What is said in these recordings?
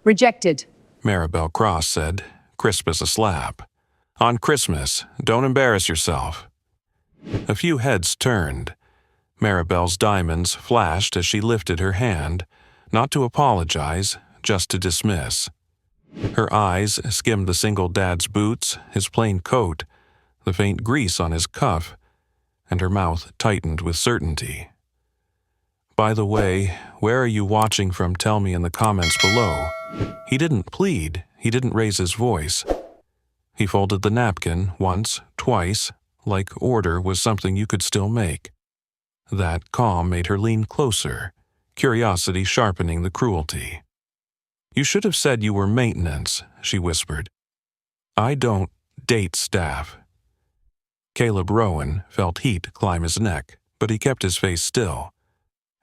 Rejected. Maribel Cross said, crisp as a slap. On Christmas, don't embarrass yourself. A few heads turned. Maribel's diamonds flashed as she lifted her hand, not to apologize, just to dismiss. Her eyes skimmed the single dad's boots, his plain coat, the faint grease on his cuff, and her mouth tightened with certainty. By the way, where are you watching from? Tell me in the comments below. He didn't plead, he didn't raise his voice. He folded the napkin once, twice, like order was something you could still make. That calm made her lean closer, curiosity sharpening the cruelty. You should have said you were maintenance, she whispered. I don't date staff. Caleb Rowan felt heat climb his neck, but he kept his face still.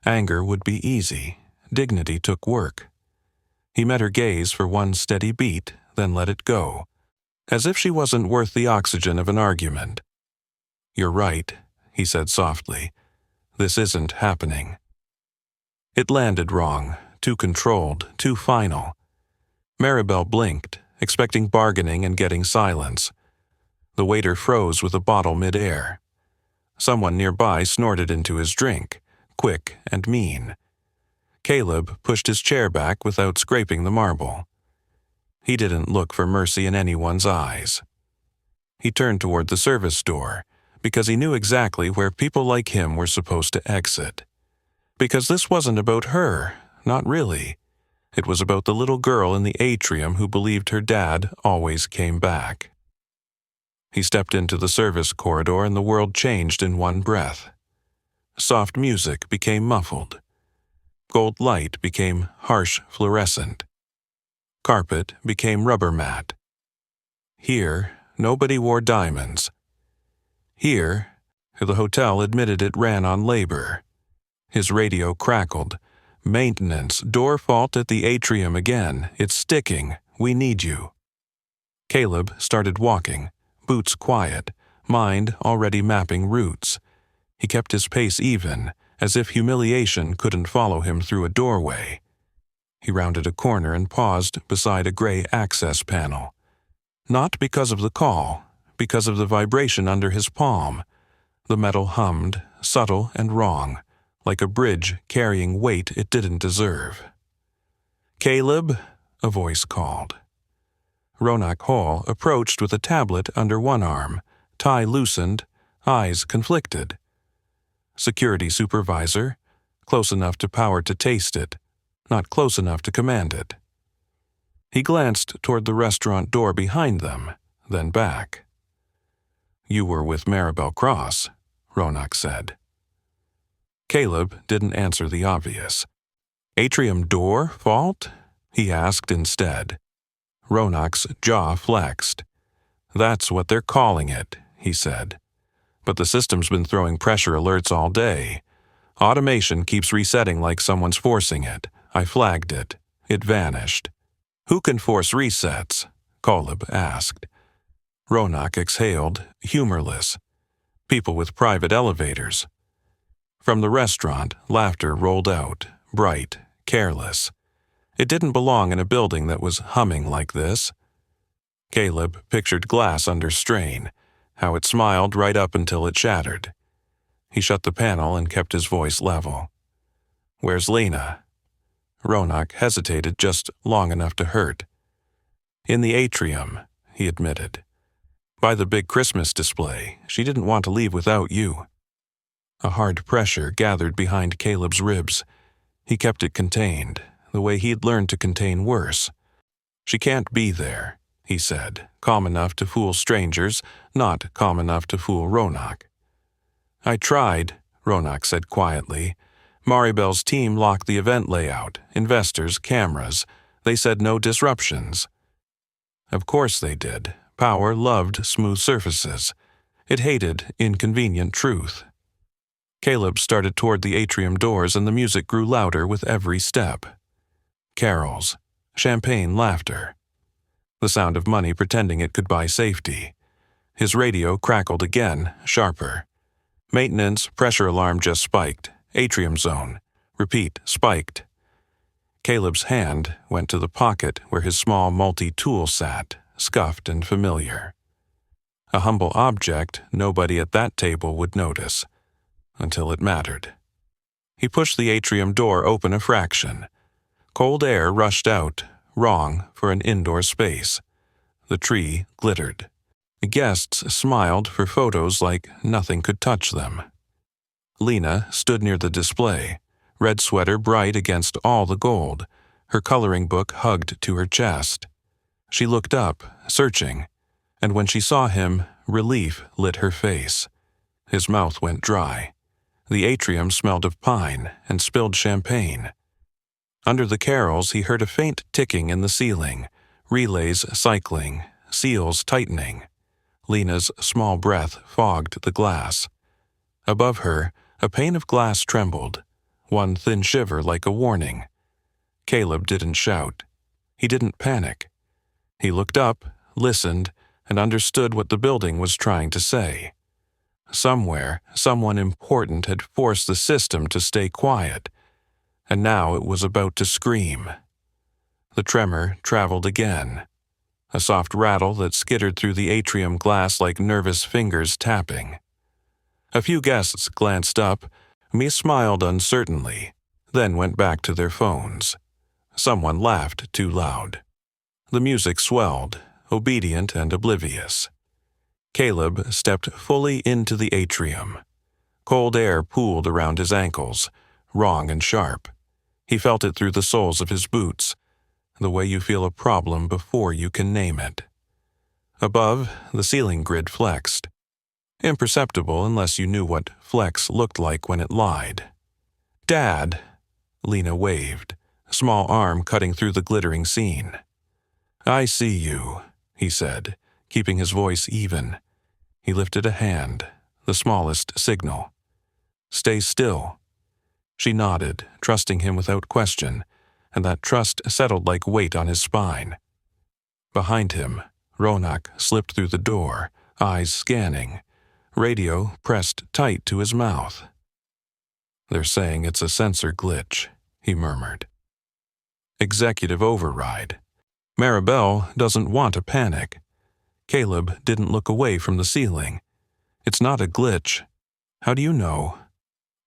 Anger would be easy. Dignity took work. He met her gaze for one steady beat, then let it go, as if she wasn't worth the oxygen of an argument. You're right, he said softly. This isn't happening. It landed wrong, too controlled, too final. Maribel blinked, expecting bargaining and getting silence. The waiter froze with a bottle mid-air. Someone nearby snorted into his drink, quick and mean. Caleb pushed his chair back without scraping the marble. He didn't look for mercy in anyone's eyes. He turned toward the service door, because he knew exactly where people like him were supposed to exit. Because this wasn't about her, not really. It was about the little girl in the atrium who believed her dad always came back. He stepped into the service corridor and the world changed in one breath. Soft music became muffled. Gold light became harsh fluorescent. Carpet became rubber mat. Here, nobody wore diamonds. Here, the hotel admitted it ran on labor. His radio crackled. Maintenance, door fault at the atrium again. It's sticking. We need you. Caleb started walking, boots quiet, mind already mapping routes. He kept his pace even, as if humiliation couldn't follow him through a doorway. He rounded a corner and paused beside a gray access panel. Not because of the call, because of the vibration under his palm. The metal hummed, subtle and wrong, like a bridge carrying weight it didn't deserve. Caleb, a voice called. Ronak Hall approached with a tablet under one arm, tie loosened, eyes conflicted. Security supervisor, close enough to power to taste it, not close enough to command it. He glanced toward the restaurant door behind them, then back. You were with Maribel Cross, Ronak said. Caleb didn't answer the obvious. Atrium door fault? He asked instead. Ronak's jaw flexed. That's what they're calling it, he said. But the system's been throwing pressure alerts all day. Automation keeps resetting like someone's forcing it. I flagged it. It vanished. Who can force resets? Caleb asked. Ronak exhaled, humorless. People with private elevators. From the restaurant, laughter rolled out, bright, careless. It didn't belong in a building that was humming like this. Caleb pictured glass under strain, how it smiled right up until it shattered. He shut the panel and kept his voice level. Where's Lena? Ronak hesitated just long enough to hurt. In the atrium, he admitted. By the big Christmas display, she didn't want to leave without you. A hard pressure gathered behind Caleb's ribs. He kept it contained, the way he'd learned to contain worse. She can't be there, he said, calm enough to fool strangers, not calm enough to fool Ronak. I tried, Ronak said quietly. Maribel's team locked the event layout, investors, cameras. They said no disruptions. Of course they did. Power loved smooth surfaces. It hated inconvenient truth. Caleb started toward the atrium doors and the music grew louder with every step. Carols, champagne laughter. The sound of money pretending it could buy safety. His radio crackled again, sharper. Maintenance, pressure alarm just spiked. Atrium zone. Repeat, spiked. Caleb's hand went to the pocket where his small multi-tool sat, scuffed and familiar. A humble object nobody at that table would notice, until it mattered. He pushed the atrium door open a fraction. Cold air rushed out, wrong for an indoor space. The tree glittered. The guests smiled for photos like nothing could touch them. Lena stood near the display, red sweater bright against all the gold, her coloring book hugged to her chest. She looked up, searching, and when she saw him, relief lit her face. His mouth went dry. The atrium smelled of pine and spilled champagne. Under the carols, he heard a faint ticking in the ceiling, relays cycling, seals tightening. Lena's small breath fogged the glass. Above her, a pane of glass trembled, one thin shiver like a warning. Caleb didn't shout. He didn't panic. He looked up, listened, and understood what the building was trying to say. Somewhere, someone important had forced the system to stay quiet, and now it was about to scream. The tremor traveled again, a soft rattle that skittered through the atrium glass like nervous fingers tapping. A few guests glanced up, smiled uncertainly, then went back to their phones. Someone laughed too loud. The music swelled, obedient and oblivious. Caleb stepped fully into the atrium. Cold air pooled around his ankles, wrong and sharp. He felt it through the soles of his boots, the way you feel a problem before you can name it. Above, the ceiling grid flexed. Imperceptible unless you knew what flex looked like when it lied. "Dad!" Lena waved, a small arm cutting through the glittering scene. "I see you," he said, keeping his voice even. He lifted a hand, the smallest signal. "Stay still." She nodded, trusting him without question, and that trust settled like weight on his spine. Behind him, Ronak slipped through the door, eyes scanning, radio pressed tight to his mouth. "They're saying it's a sensor glitch," he murmured. Executive override. Maribel doesn't want to panic. Caleb didn't look away from the ceiling. "It's not a glitch." "How do you know?"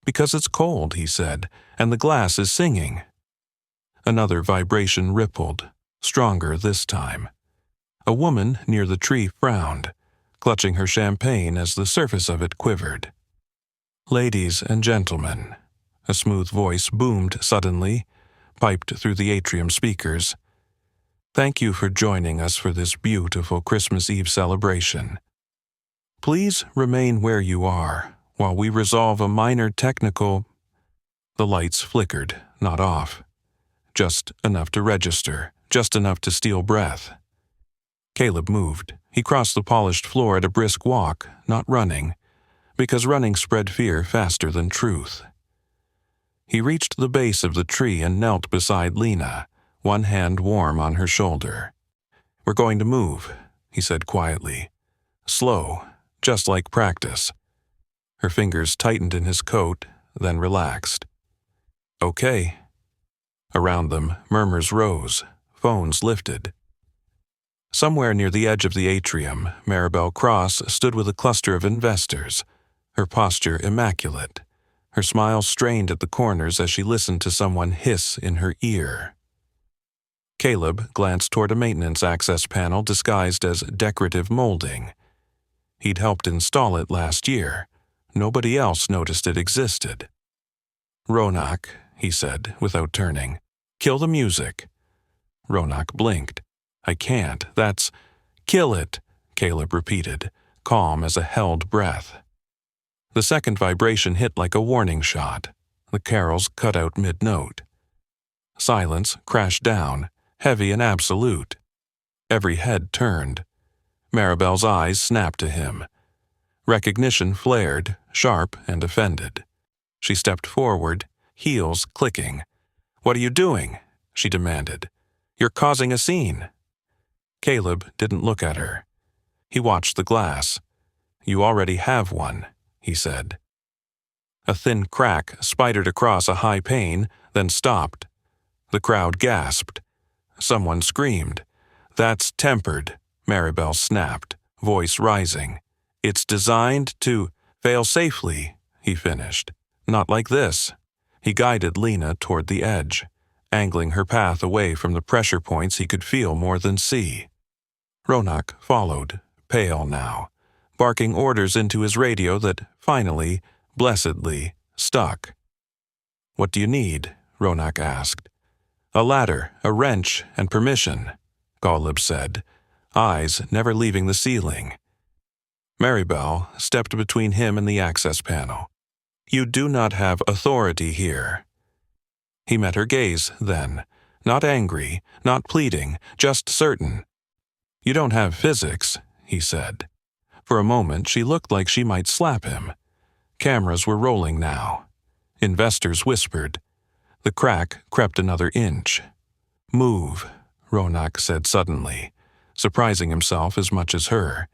"Because it's cold," he said, "and the glass is singing." Another vibration rippled, stronger this time. A woman near the tree frowned, clutching her champagne as the surface of it quivered. "Ladies and gentlemen," a smooth voice boomed suddenly, piped through the atrium speakers. "Thank you for joining us for this beautiful Christmas Eve celebration. Please remain where you are while we resolve a minor technical—" The lights flickered, not off. Just enough to register, just enough to steal breath. Caleb moved. He crossed the polished floor at a brisk walk, not running, because running spread fear faster than truth. He reached the base of the tree and knelt beside Lena, one hand warm on her shoulder. "We're going to move," he said quietly. "Slow, just like practice." Her fingers tightened in his coat, then relaxed. "Okay." Around them, murmurs rose, phones lifted. Somewhere near the edge of the atrium, Maribel Cross stood with a cluster of investors, her posture immaculate, her smile strained at the corners as she listened to someone hiss in her ear. Caleb glanced toward a maintenance access panel disguised as decorative molding. He'd helped install it last year. Nobody else noticed it existed. "Ronak," he said, without turning, "kill the music." Ronak blinked. "I can't, that's—" "Kill it," Caleb repeated, calm as a held breath. The second vibration hit like a warning shot. The carols cut out mid-note. Silence crashed down, heavy and absolute. Every head turned. Maribel's eyes snapped to him. Recognition flared, sharp and offended. She stepped forward, heels clicking. "What are you doing?" she demanded. "You're causing a scene." Caleb didn't look at her. He watched the glass. "You already have one," he said. A thin crack spidered across a high pane, then stopped. The crowd gasped. Someone screamed. "That's tempered," Maribel snapped, voice rising. "It's designed to fail safely," he finished. "Not like this." He guided Lena toward the edge, angling her path away from the pressure points he could feel more than see. Ronak followed, pale now, barking orders into his radio that finally, blessedly, stuck. "What do you need?" Ronak asked. "A ladder, a wrench, and permission," Golub said, eyes never leaving the ceiling. Maribel stepped between him and the access panel. "You do not have authority here." He met her gaze then, not angry, not pleading, just certain. "You don't have physics," he said. For a moment she looked like she might slap him. Cameras were rolling now. Investors whispered. The crack crept another inch. "Move," Ronak said suddenly, surprising himself as much as her.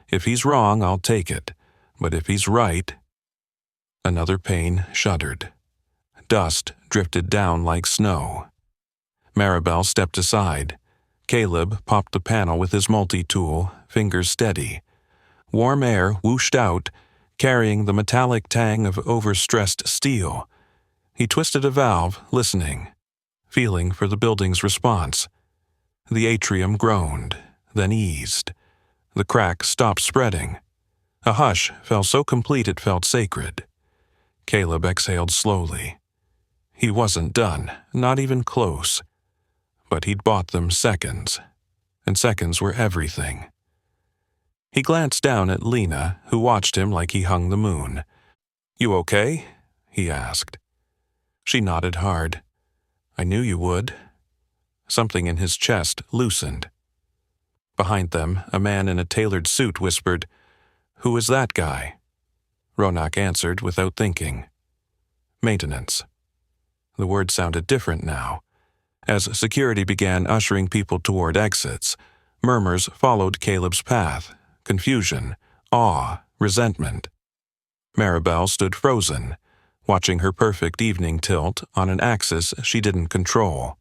"If he's wrong, I'll take it. But if he's right—" Another pane shuddered. Dust drifted down like snow. Maribel stepped aside. Caleb popped the panel with his multi-tool, fingers steady. Warm air whooshed out, carrying the metallic tang of overstressed steel. He twisted a valve, listening, feeling for the building's response. The atrium groaned, then eased. The crack stopped spreading. A hush fell so complete it felt sacred. Caleb exhaled slowly. He wasn't done, not even close. But he'd bought them seconds, and seconds were everything. He glanced down at Lena, who watched him like he hung the moon. "You okay?" he asked. She nodded hard. "I knew you would." Something in his chest loosened. Behind them, a man in a tailored suit whispered, "Who is that guy?" Ronak answered without thinking. "Maintenance." The word sounded different now. As security began ushering people toward exits, murmurs followed Caleb's path, confusion, awe, resentment. Maribel stood frozen, watching her perfect evening tilt on an axis she didn't control.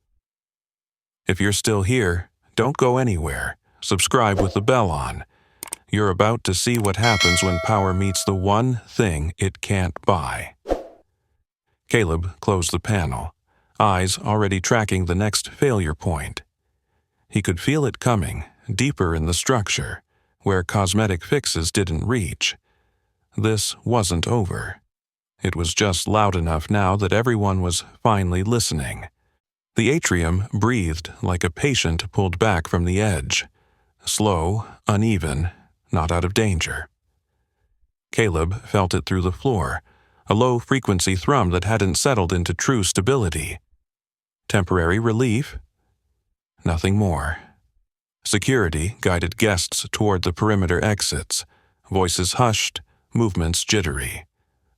"If you're still here, don't go anywhere. Subscribe with the bell on. You're about to see what happens when power meets the one thing it can't buy." Caleb closed the panel, eyes already tracking the next failure point. He could feel it coming, deeper in the structure, where cosmetic fixes didn't reach. This wasn't over. It was just loud enough now that everyone was finally listening. The atrium breathed like a patient pulled back from the edge. Slow, uneven, not out of danger. Caleb felt it through the floor, a low-frequency thrum that hadn't settled into true stability. Temporary relief? Nothing more. Security guided guests toward the perimeter exits, voices hushed, movements jittery.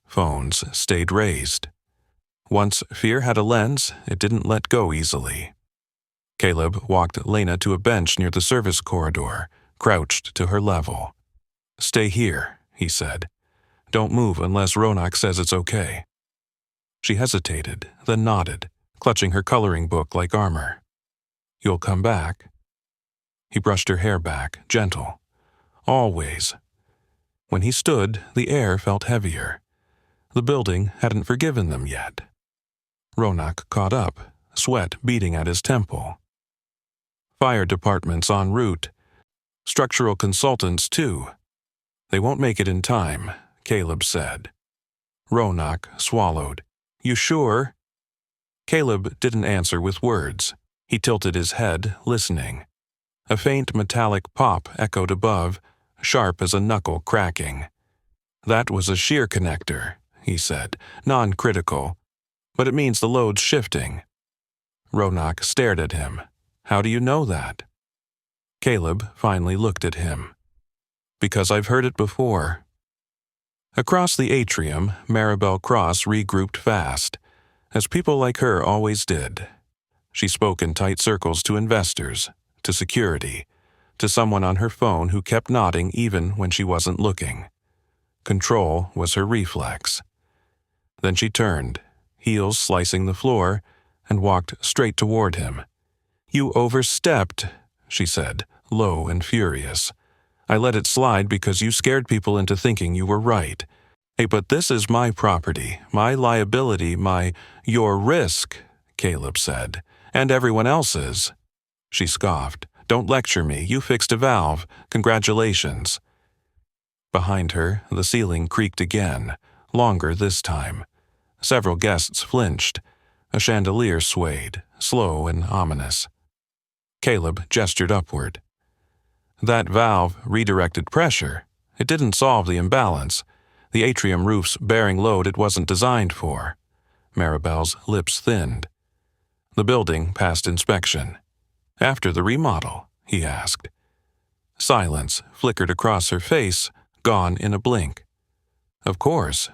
Phones stayed raised. Once fear had a lens, it didn't let go easily. Caleb walked Lena to a bench near the service corridor, crouched to her level. "Stay here," he said. "Don't move unless Ronak says it's okay." She hesitated, then nodded, clutching her coloring book like armor. "You'll come back?" He brushed her hair back, gentle. "Always." When he stood, the air felt heavier. The building hadn't forgiven them yet. Ronak caught up, sweat beating at his temple. "Fire department's en route. Structural consultants, too. They won't make it in time," Caleb said. Ronak swallowed. "You sure?" Caleb didn't answer with words. He tilted his head, listening. A faint metallic pop echoed above, sharp as a knuckle cracking. "That was a shear connector," he said, non-critical. "But it means the load's shifting." Ronak stared at him. "How do you know that?" Caleb finally looked at him. "Because I've heard it before." Across the atrium, Maribel Cross regrouped fast, as people like her always did. She spoke in tight circles to investors, to security, to someone on her phone who kept nodding even when she wasn't looking. Control was her reflex. Then she turned, heels slicing the floor, and walked straight toward him. "You overstepped," she said, low and furious. "I let it slide because you scared people into thinking you were right. Hey, but this is my property, my liability, your risk," Caleb said, "and everyone else's." She scoffed. "Don't lecture me. You fixed a valve. Congratulations." Behind her, the ceiling creaked again, longer this time. Several guests flinched. A chandelier swayed, slow and ominous. Caleb gestured upward. "That valve redirected pressure. It didn't solve the imbalance. The atrium roof's bearing load it wasn't designed for." Maribel's lips thinned. The building passed inspection. "After the remodel?" he asked. Silence flickered across her face, gone in a blink. "Of course."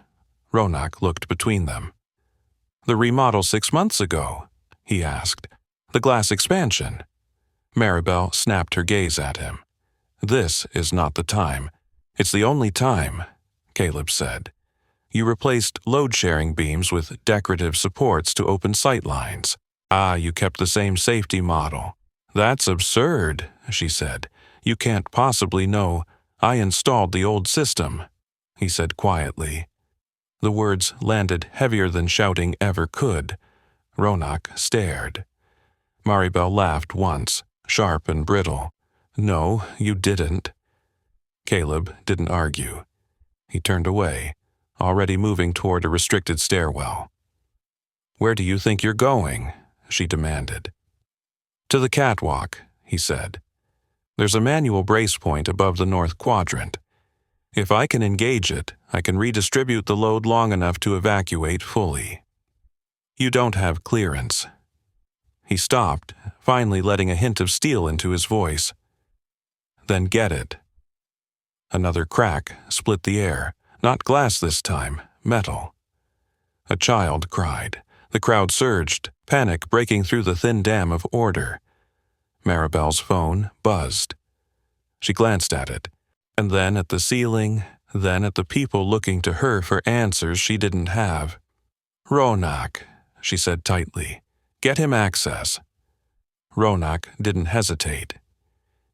Ronak looked between them. "The remodel 6 months ago?" he asked. "The glass expansion?" Maribel snapped her gaze at him. "This is not the time. It's the only time," Caleb said. "You replaced load-sharing beams with decorative supports to open sight lines. You kept the same safety model." "That's absurd," she said. "You can't possibly know. I installed the old system," he said quietly. The words landed heavier than shouting ever could. Ronak stared. Maribel laughed once, sharp and brittle. "No, you didn't." Caleb didn't argue. He turned away, already moving toward a restricted stairwell. "Where do you think you're going?" she demanded. "To the catwalk," he said. "There's a manual brace point above the north quadrant. If I can engage it, I can redistribute the load long enough to evacuate fully. You don't have clearance." He stopped, finally letting a hint of steel into his voice. "Then get it." Another crack split the air, not glass this time, metal. A child cried. The crowd surged, panic breaking through the thin dam of order. Maribel's phone buzzed. She glanced at it, and then at the ceiling, then at the people looking to her for answers she didn't have. "Ronak," she said tightly. "Get him access." Ronak didn't hesitate.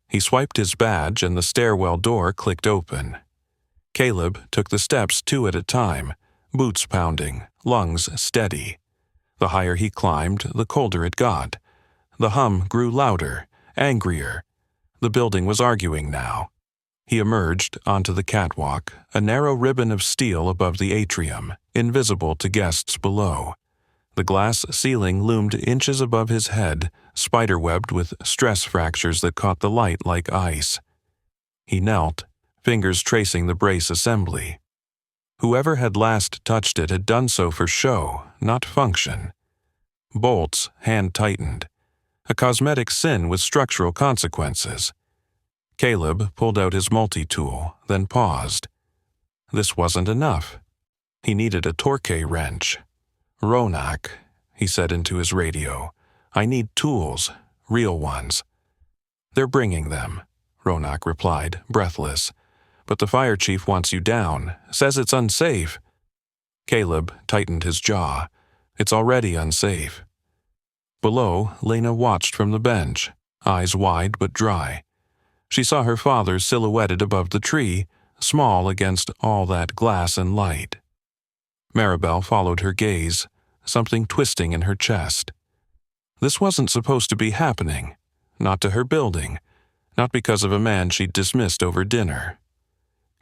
He swiped his badge and the stairwell door clicked open. Caleb took the steps 2 at a time, boots pounding, lungs steady. The higher he climbed, the colder it got. The hum grew louder, angrier. The building was arguing now. He emerged onto the catwalk, a narrow ribbon of steel above the atrium, invisible to guests below. The glass ceiling loomed inches above his head, spiderwebbed with stress fractures that caught the light like ice. He knelt, fingers tracing the brace assembly. Whoever had last touched it had done so for show, not function. Bolts hand-tightened. A cosmetic sin with structural consequences. Caleb pulled out his multi-tool, then paused. This wasn't enough. He needed a torque wrench. "Ronak," he said into his radio. "I need tools, real ones." "They're bringing them," Ronak replied, breathless. "But the fire chief wants you down, says it's unsafe." Caleb tightened his jaw. "It's already unsafe." Below, Lena watched from the bench, eyes wide but dry. She saw her father silhouetted above the tree, small against all that glass and light. Maribel followed her gaze, something twisting in her chest. This wasn't supposed to be happening, not to her building, not because of a man she'd dismissed over dinner.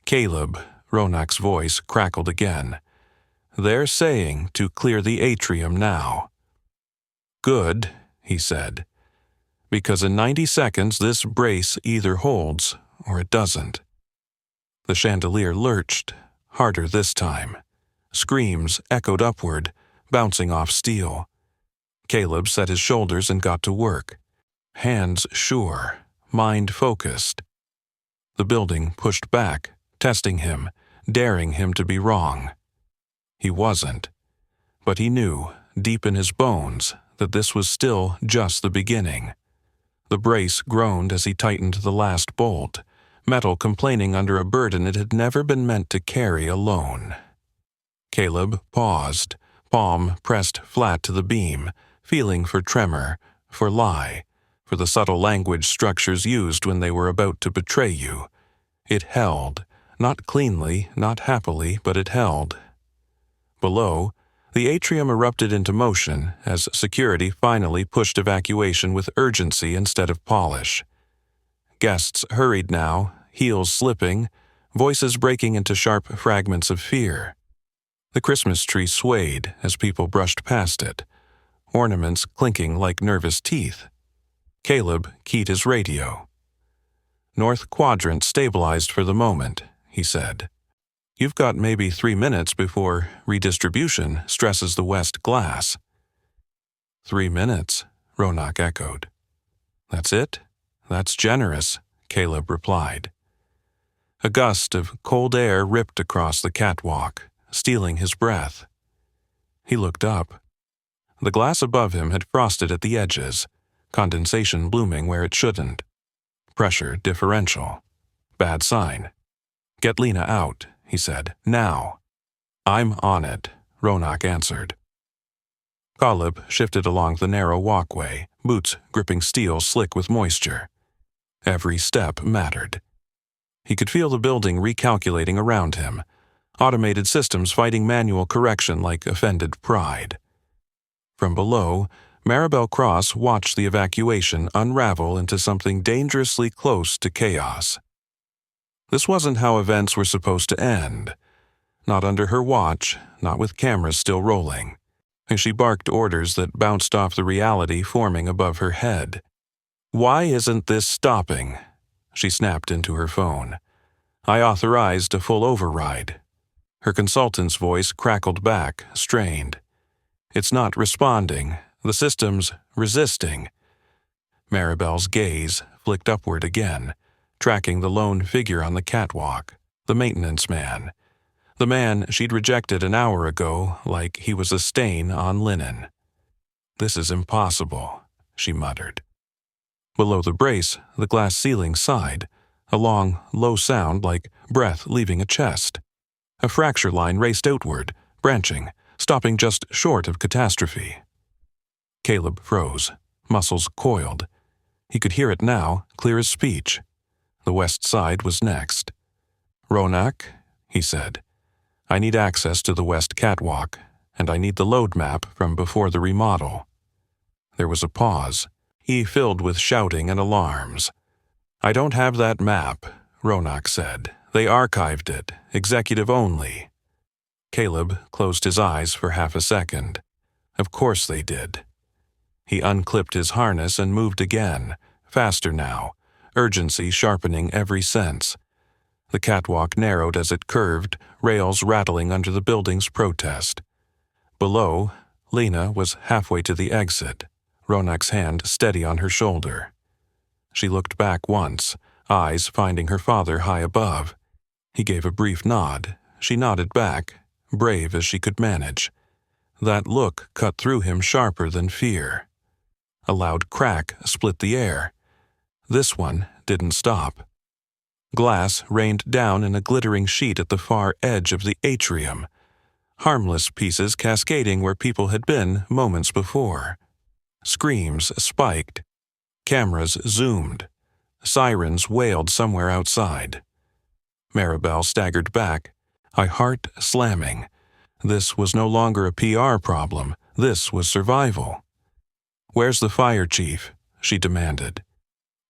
"Caleb," Ronak's voice crackled again. "They're saying to clear the atrium now." "Good," he said, "because in 90 seconds this brace either holds or it doesn't." The chandelier lurched, harder this time. Screams echoed upward, bouncing off steel. Caleb set his shoulders and got to work. Hands sure, mind focused. The building pushed back, testing him, daring him to be wrong. He wasn't. But he knew, deep in his bones, that this was still just the beginning. The brace groaned as he tightened the last bolt, metal complaining under a burden it had never been meant to carry alone. Caleb paused, palm pressed flat to the beam, feeling for tremor, for lie, for the subtle language structures used when they were about to betray you. It held, not cleanly, not happily, but it held. Below, the atrium erupted into motion as security finally pushed evacuation with urgency instead of polish. Guests hurried now, heels slipping, voices breaking into sharp fragments of fear. The Christmas tree swayed as people brushed past it, ornaments clinking like nervous teeth. Caleb keyed his radio. "North quadrant stabilized for the moment," he said. "You've got maybe 3 minutes before redistribution stresses the west glass." 3 minutes, Ronak echoed. "That's it? That's generous," Caleb replied. A gust of cold air ripped across the catwalk, stealing his breath. He looked up. The glass above him had frosted at the edges, condensation blooming where it shouldn't. Pressure differential. Bad sign. "Get Lena out," he said. "Now." "I'm on it," Ronak answered. Caleb shifted along the narrow walkway, boots gripping steel slick with moisture. Every step mattered. He could feel the building recalculating around him, automated systems fighting manual correction like offended pride. From below, Maribel Cross watched the evacuation unravel into something dangerously close to chaos. This wasn't how events were supposed to end. Not under her watch, not with cameras still rolling. And she barked orders that bounced off the reality forming above her head. "Why isn't this stopping?" She snapped into her phone. "I authorized a full override." Her consultant's voice crackled back, strained. "It's not responding. The system's resisting." Maribel's gaze flicked upward again, tracking the lone figure on the catwalk, the maintenance man. The man she'd rejected an hour ago like he was a stain on linen. "This is impossible," she muttered. Below the brace, the glass ceiling sighed, a long, low sound like breath leaving a chest. A fracture line raced outward, branching, stopping just short of catastrophe. Caleb froze, muscles coiled. He could hear it now, clear as speech. The west side was next. "Ronak," he said, "I need access to the west catwalk, and I need the load map from before the remodel." There was a pause, filled with shouting and alarms. "I don't have that map," Ronak said. "They archived it, executive only." Caleb closed his eyes for half a second. Of course they did. He unclipped his harness and moved again, faster now, urgency sharpening every sense. The catwalk narrowed as it curved, rails rattling under the building's protest. Below, Lena was halfway to the exit, Ronak's hand steady on her shoulder. She looked back once, eyes finding her father high above. He gave a brief nod. She nodded back, brave as she could manage. That look cut through him sharper than fear. A loud crack split the air. This one didn't stop. Glass rained down in a glittering sheet at the far edge of the atrium, harmless pieces cascading where people had been moments before. Screams spiked. Cameras zoomed. Sirens wailed somewhere outside. Maribel staggered back, her heart slamming. This was no longer a PR problem. This was survival. "Where's the fire chief?" she demanded.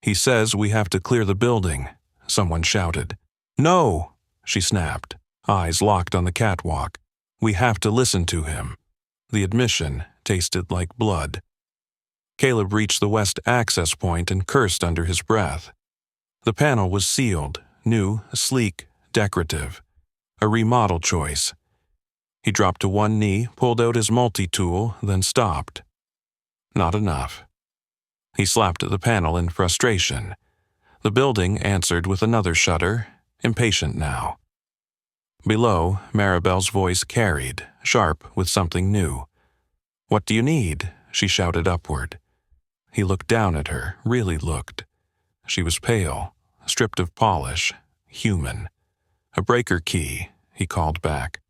"He says we have to clear the building," someone shouted. "No!" she snapped, eyes locked on the catwalk. "We have to listen to him." The admission tasted like blood. Caleb reached the west access point and cursed under his breath. The panel was sealed, new, sleek, decorative. A remodel choice. He dropped to one knee, pulled out his multi-tool, then stopped. Not enough. He slapped the panel in frustration. The building answered with another shudder, impatient now. Below, Maribel's voice carried, sharp with something new. "What do you need?" she shouted upward. He looked down at her, really looked. She was pale, stripped of polish, human. "A breaker key," he called back.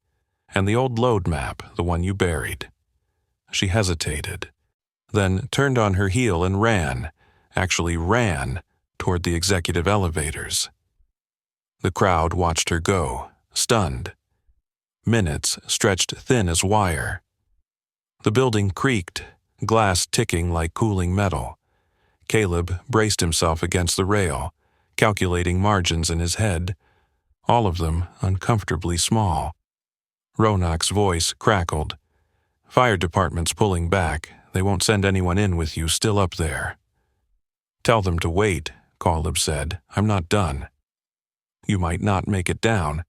"And the old load map, the one you buried." She hesitated. then turned on her heel and actually ran, toward the executive elevators. The crowd watched her go, stunned. Minutes stretched thin as wire. The building creaked, glass ticking like cooling metal. Caleb braced himself against the rail, calculating margins in his head, all of them uncomfortably small. Ronak's voice crackled. "Fire department's pulling back. They won't send anyone in with you still up there." "Tell them to wait," Caleb said. "I'm not done." "You might not make it down."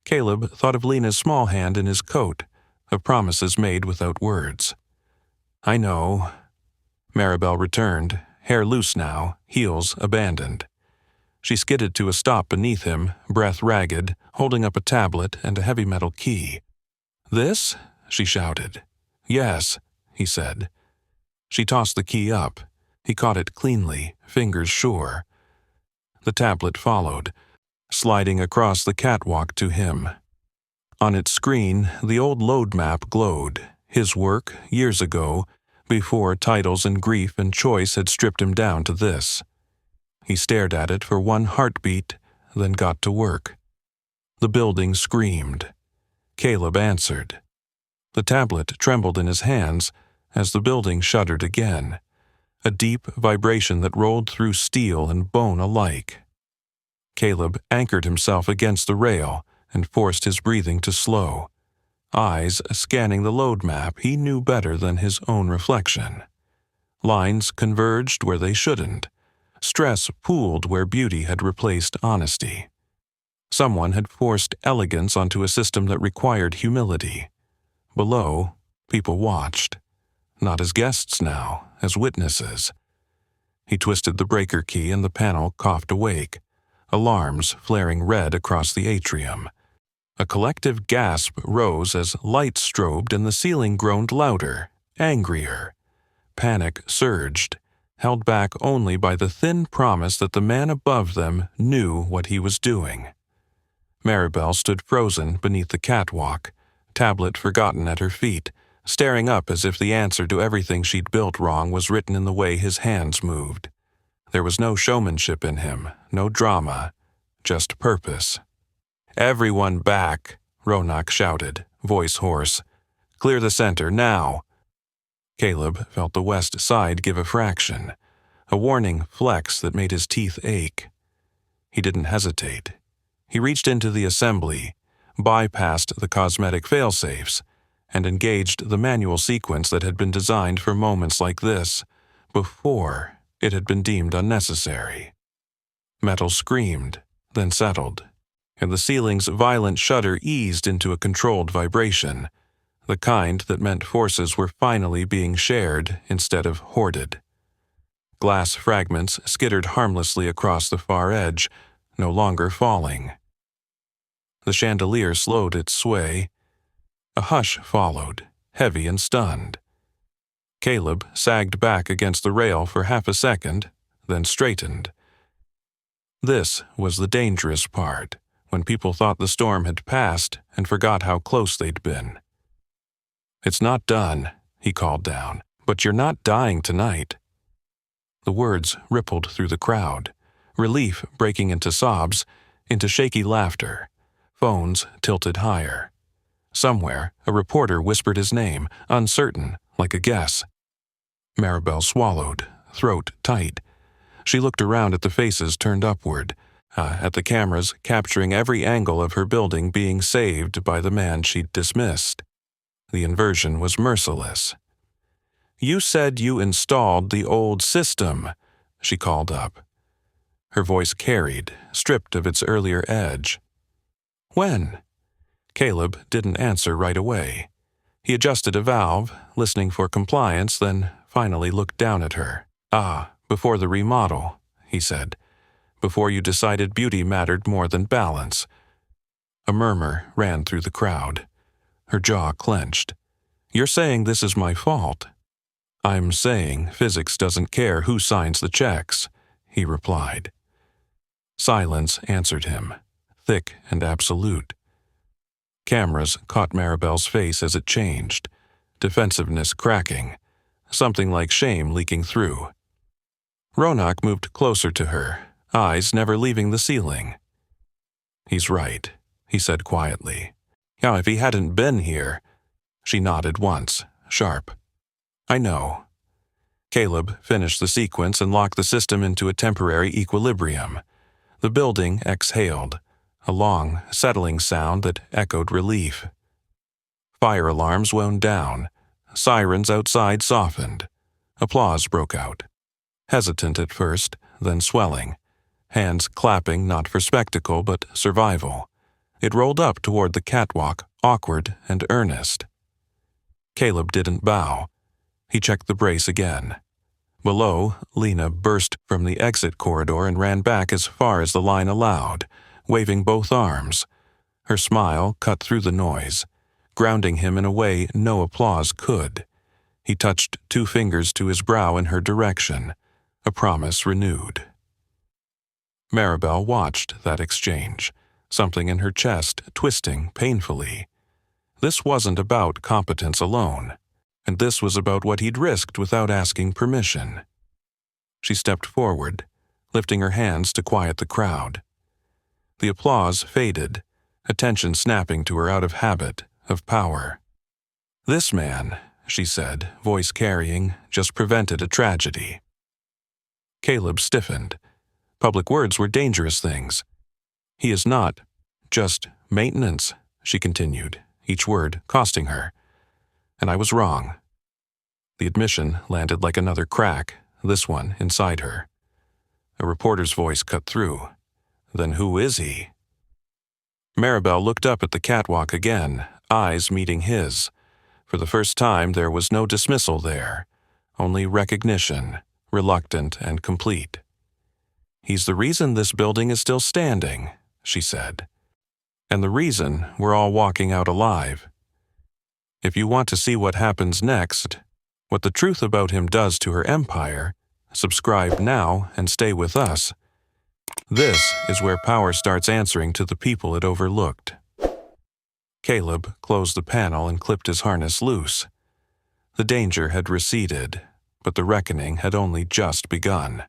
Caleb thought of Lena's small hand in his coat, of promises made without words. "I know." Maribel returned, hair loose now, heels abandoned. She skidded to a stop beneath him, breath ragged, holding up a tablet and a heavy metal key. "This?" she shouted. "Yes," he said. She tossed the key up. He caught it cleanly, fingers sure. The tablet followed, sliding across the catwalk to him. On its screen, the old load map glowed, his work, years ago, before titles and grief and choice had stripped him down to this. He stared at it for one heartbeat, then got to work. The building screamed. Caleb answered. The tablet trembled in his hands as the building shuddered again, a deep vibration that rolled through steel and bone alike. Caleb anchored himself against the rail and forced his breathing to slow. Eyes scanning the load map he knew better than his own reflection. Lines converged where they shouldn't. Stress pooled where beauty had replaced honesty. Someone had forced elegance onto a system that required humility. Below, people watched. Not as guests now, as witnesses. He twisted the breaker key and the panel coughed awake, alarms flaring red across the atrium. A collective gasp rose as lights strobed and the ceiling groaned louder, angrier. Panic surged, held back only by the thin promise that the man above them knew what he was doing. Maribel stood frozen beneath the catwalk, tablet forgotten at her feet, staring up as if the answer to everything she'd built wrong was written in the way his hands moved. There was no showmanship in him, no drama, just purpose. "Everyone back," Ronak shouted, voice hoarse. "Clear the center, now." Caleb felt the west side give a fraction, a warning flex that made his teeth ache. He didn't hesitate. He reached into the assembly, bypassed the cosmetic failsafes, and engaged the manual sequence that had been designed for moments like this, before it had been deemed unnecessary. Metal screamed, then settled, and the ceiling's violent shudder eased into a controlled vibration, the kind that meant forces were finally being shared instead of hoarded. Glass fragments skittered harmlessly across the far edge, no longer falling. The chandelier slowed its sway. A hush followed, heavy and stunned. Caleb sagged back against the rail for half a second, then straightened. This was the dangerous part, when people thought the storm had passed and forgot how close they'd been. "It's not done," he called down, "but you're not dying tonight." The words rippled through the crowd, relief breaking into sobs, into shaky laughter, phones tilted higher. Somewhere, a reporter whispered his name, uncertain, like a guess. Maribel swallowed, throat tight. She looked around at the faces turned upward, at the cameras capturing every angle of her building being saved by the man she'd dismissed. The inversion was merciless. "You said you installed the old system," she called up. Her voice carried, stripped of its earlier edge. "When?" Caleb didn't answer right away. He adjusted a valve, listening for compliance, then finally looked down at her. Before the remodel," he said. "Before you decided beauty mattered more than balance." A murmur ran through the crowd. Her jaw clenched. "You're saying this is my fault?" "I'm saying physics doesn't care who signs the checks," he replied. Silence answered him, thick and absolute. Cameras caught Maribel's face as it changed, defensiveness cracking, something like shame leaking through. Ronak moved closer to her, eyes never leaving the ceiling. "He's right," he said quietly. "Now, if he hadn't been here—" She nodded once, sharp. "I know." Caleb finished the sequence and locked the system into a temporary equilibrium. The building exhaled, a long, settling sound that echoed relief. Fire alarms wound down. Sirens outside softened. Applause broke out. Hesitant at first, then swelling. Hands clapping not for spectacle but survival. It rolled up toward the catwalk, awkward and earnest. Caleb didn't bow. He checked the brace again. Below, Lena burst from the exit corridor and ran back as far as the line allowed, waving both arms. Her smile cut through the noise, grounding him in a way no applause could. He touched 2 fingers to his brow in her direction, a promise renewed. Maribel watched that exchange, something in her chest twisting painfully. This wasn't about competence alone, and this was about what he'd risked without asking permission. She stepped forward, lifting her hands to quiet the crowd. The applause faded, attention snapping to her out of habit, of power. "This man," she said, voice carrying, just prevented a tragedy. Caleb stiffened. Public words were dangerous things. "He is not just maintenance," she continued, each word costing her. "And I was wrong." The admission landed like another crack, this one inside her. A reporter's voice cut through. "Then who is he?" Maribel looked up at the catwalk again, eyes meeting his. For the first time there was no dismissal there, only recognition, reluctant and complete. "He's the reason this building is still standing," she said. "And the reason we're all walking out alive. If you want to see what happens next, what the truth about him does to her empire, subscribe now and stay with us. This is where power starts answering to the people it overlooked." Caleb closed the panel and clipped his harness loose. The danger had receded, but the reckoning had only just begun.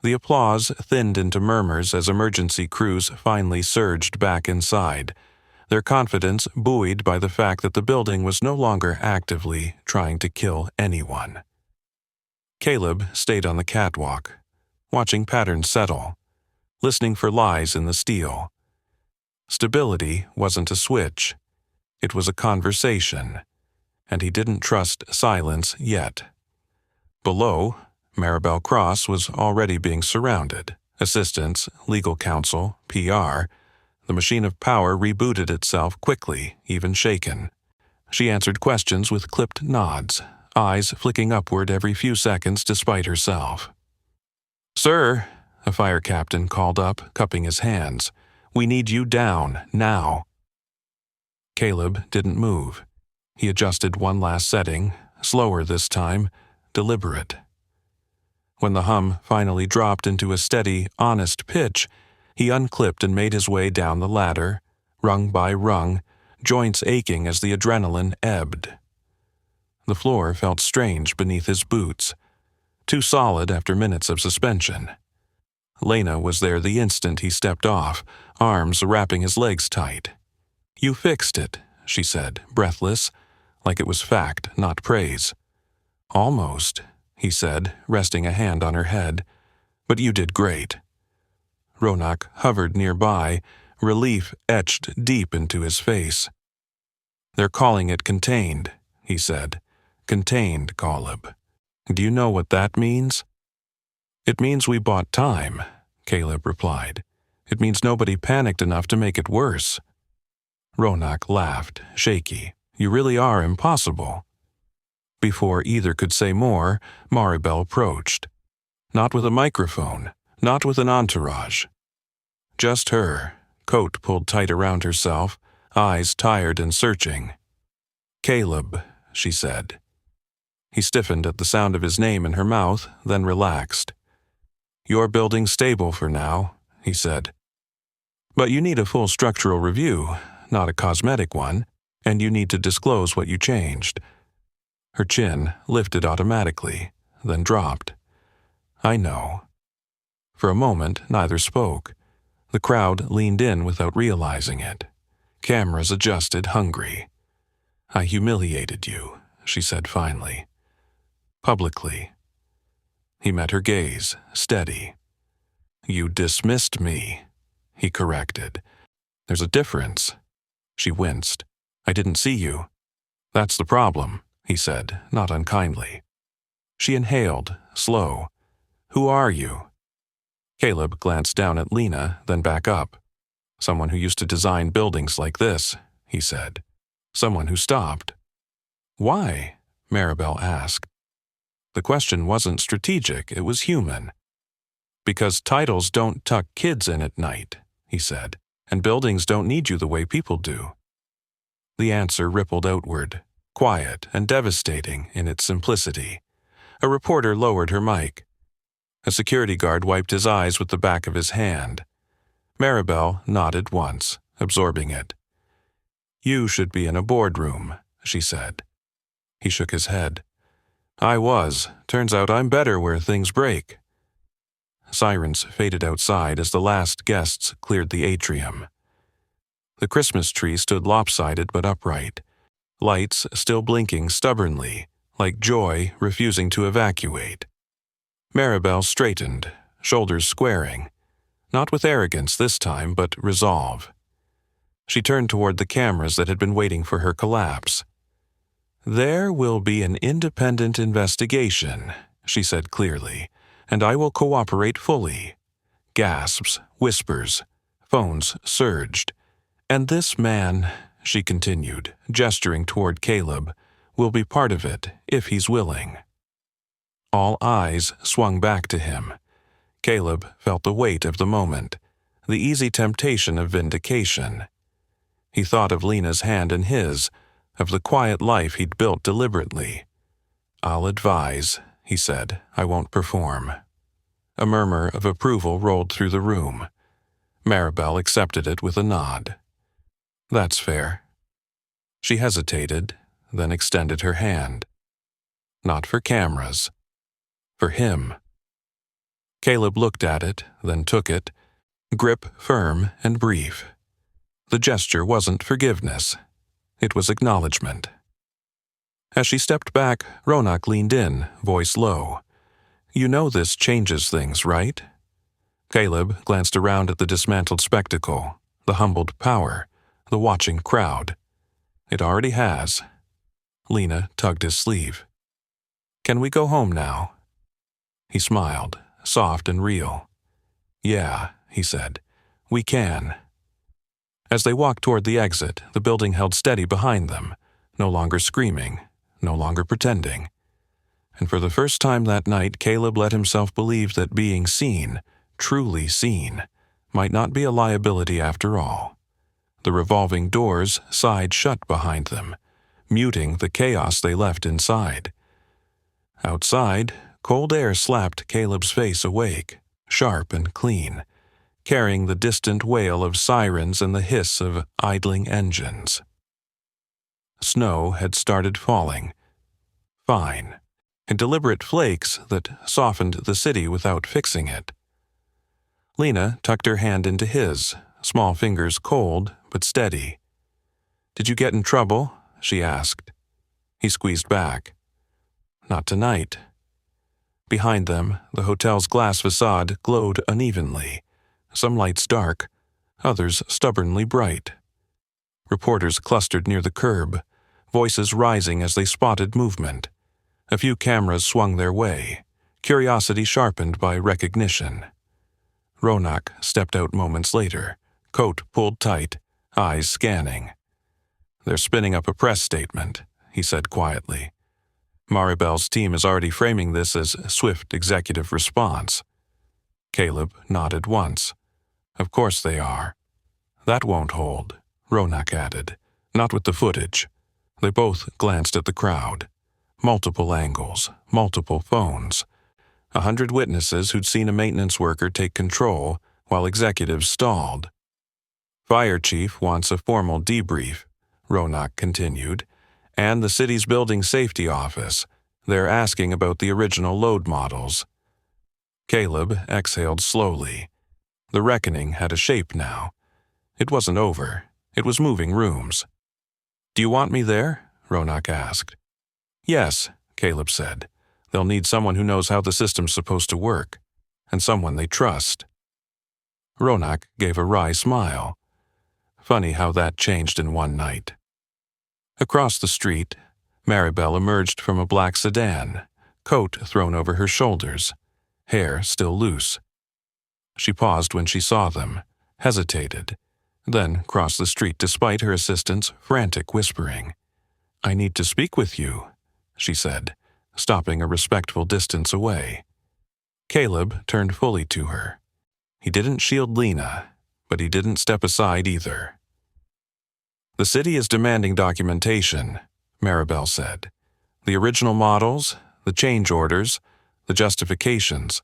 The applause thinned into murmurs as emergency crews finally surged back inside, their confidence buoyed by the fact that the building was no longer actively trying to kill anyone. Caleb stayed on the catwalk, watching patterns settle, listening for lies in the steel. Stability wasn't a switch. It was a conversation, and he didn't trust silence yet. Below, Maribel Cross was already being surrounded. Assistants, legal counsel, PR. The machine of power rebooted itself quickly, even shaken. She answered questions with clipped nods, eyes flicking upward every few seconds despite herself. "Sir," a fire captain called up, cupping his hands. "We need you down, now." Caleb didn't move. He adjusted one last setting, slower this time, deliberate. When the hum finally dropped into a steady, honest pitch, he unclipped and made his way down the ladder, rung by rung, joints aching as the adrenaline ebbed. The floor felt strange beneath his boots, too solid after minutes of suspension. Lena was there the instant he stepped off, arms wrapping his legs tight. "You fixed it," she said, breathless, like it was fact, not praise. "Almost," he said, resting a hand on her head. "But you did great." Ronak hovered nearby, relief etched deep into his face. "They're calling it contained," he said. "Contained, Caleb. Do you know what that means?" "It means we bought time," Caleb replied. "It means nobody panicked enough to make it worse." Ronak laughed, shaky. "You really are impossible." Before either could say more, Maribel approached. Not with a microphone, not with an entourage. Just her, coat pulled tight around herself, eyes tired and searching. "Caleb," she said. He stiffened at the sound of his name in her mouth, then relaxed. "Your building's stable for now," he said. "But you need a full structural review, not a cosmetic one, and you need to disclose what you changed." Her chin lifted automatically, then dropped. I know. For a moment, neither spoke. The crowd leaned in without realizing it. Cameras adjusted, hungry. I humiliated you, she said finally. Publicly. He met her gaze, steady. You dismissed me, he corrected. There's a difference. She winced. I didn't see you. That's the problem, he said, not unkindly. She inhaled, slow. Who are you? Caleb glanced down at Lena, then back up. Someone who used to design buildings like this, he said. Someone who stopped. Why? Maribel asked. The question wasn't strategic, it was human. Because titles don't tuck kids in at night, he said, and buildings don't need you the way people do. The answer rippled outward, quiet and devastating in its simplicity. A reporter lowered her mic. A security guard wiped his eyes with the back of his hand. Maribel nodded once, absorbing it. You should be in a boardroom, she said. He shook his head. I was. Turns out I'm better where things break. Sirens faded outside as the last guests cleared the atrium. The Christmas tree stood lopsided but upright, lights still blinking stubbornly, like joy refusing to evacuate. Maribel straightened, shoulders squaring, not with arrogance this time, but resolve. She turned toward the cameras that had been waiting for her collapse. There will be an independent investigation, she said clearly, and I will cooperate fully. Gasps, whispers, phones surged. And this man, she continued, gesturing toward Caleb, will be part of it if he's willing. All eyes swung back to him. Caleb felt the weight of the moment, the easy temptation of vindication. He thought of Lena's hand in his, of the quiet life he'd built deliberately. I'll advise, he said. I won't perform. A murmur of approval rolled through the room. Maribel accepted it with a nod. That's fair. She hesitated, then extended her hand. Not for cameras. For him. Caleb looked at it, then took it, grip firm and brief. The gesture wasn't forgiveness. It was acknowledgement. As she stepped back, Ronak leaned in, voice low. You know this changes things, right? Caleb glanced around at the dismantled spectacle, the humbled power, the watching crowd. It already has. Lena tugged his sleeve. Can we go home now? He smiled, soft and real. Yeah, he said. We can. As they walked toward the exit, the building held steady behind them, no longer screaming, no longer pretending. And for the first time that night, Caleb let himself believe that being seen, truly seen, might not be a liability after all. The revolving doors sighed shut behind them, muting the chaos they left inside. Outside, cold air slapped Caleb's face awake, sharp and clean, carrying the distant wail of sirens and the hiss of idling engines. Snow had started falling. Fine. In deliberate flakes that softened the city without fixing it. Lena tucked her hand into his, small fingers cold but steady. Did you get in trouble? She asked. He squeezed back. Not tonight. Behind them, the hotel's glass facade glowed unevenly, some lights dark, others stubbornly bright. Reporters clustered near the curb, voices rising as they spotted movement. A few cameras swung their way, curiosity sharpened by recognition. Ronak stepped out moments later, coat pulled tight, eyes scanning. They're spinning up a press statement, he said quietly. Maribel's team is already framing this as swift executive response. Caleb nodded once. Of course they are. That won't hold, Ronak added. Not with the footage. They both glanced at the crowd. Multiple angles, multiple phones. 100 witnesses who'd seen a maintenance worker take control while executives stalled. Fire chief wants a formal debrief, Ronak continued, And the city's building safety office. They're asking about the original load models. Caleb exhaled slowly. The reckoning had a shape now. It wasn't over. It was moving rooms. "Do you want me there?" Ronak asked. "Yes," Caleb said. "They'll need someone who knows how the system's supposed to work, and someone they trust." Ronak gave a wry smile. Funny how that changed in one night. Across the street, Maribel emerged from a black sedan, coat thrown over her shoulders, hair still loose. She paused when she saw them, hesitated, then crossed the street despite her assistant's frantic whispering. "I need to speak with you," she said, stopping a respectful distance away. Caleb turned fully to her. He didn't shield Lena, but he didn't step aside either. "The city is demanding documentation," Maribel said. "The original models, the change orders, the justifications."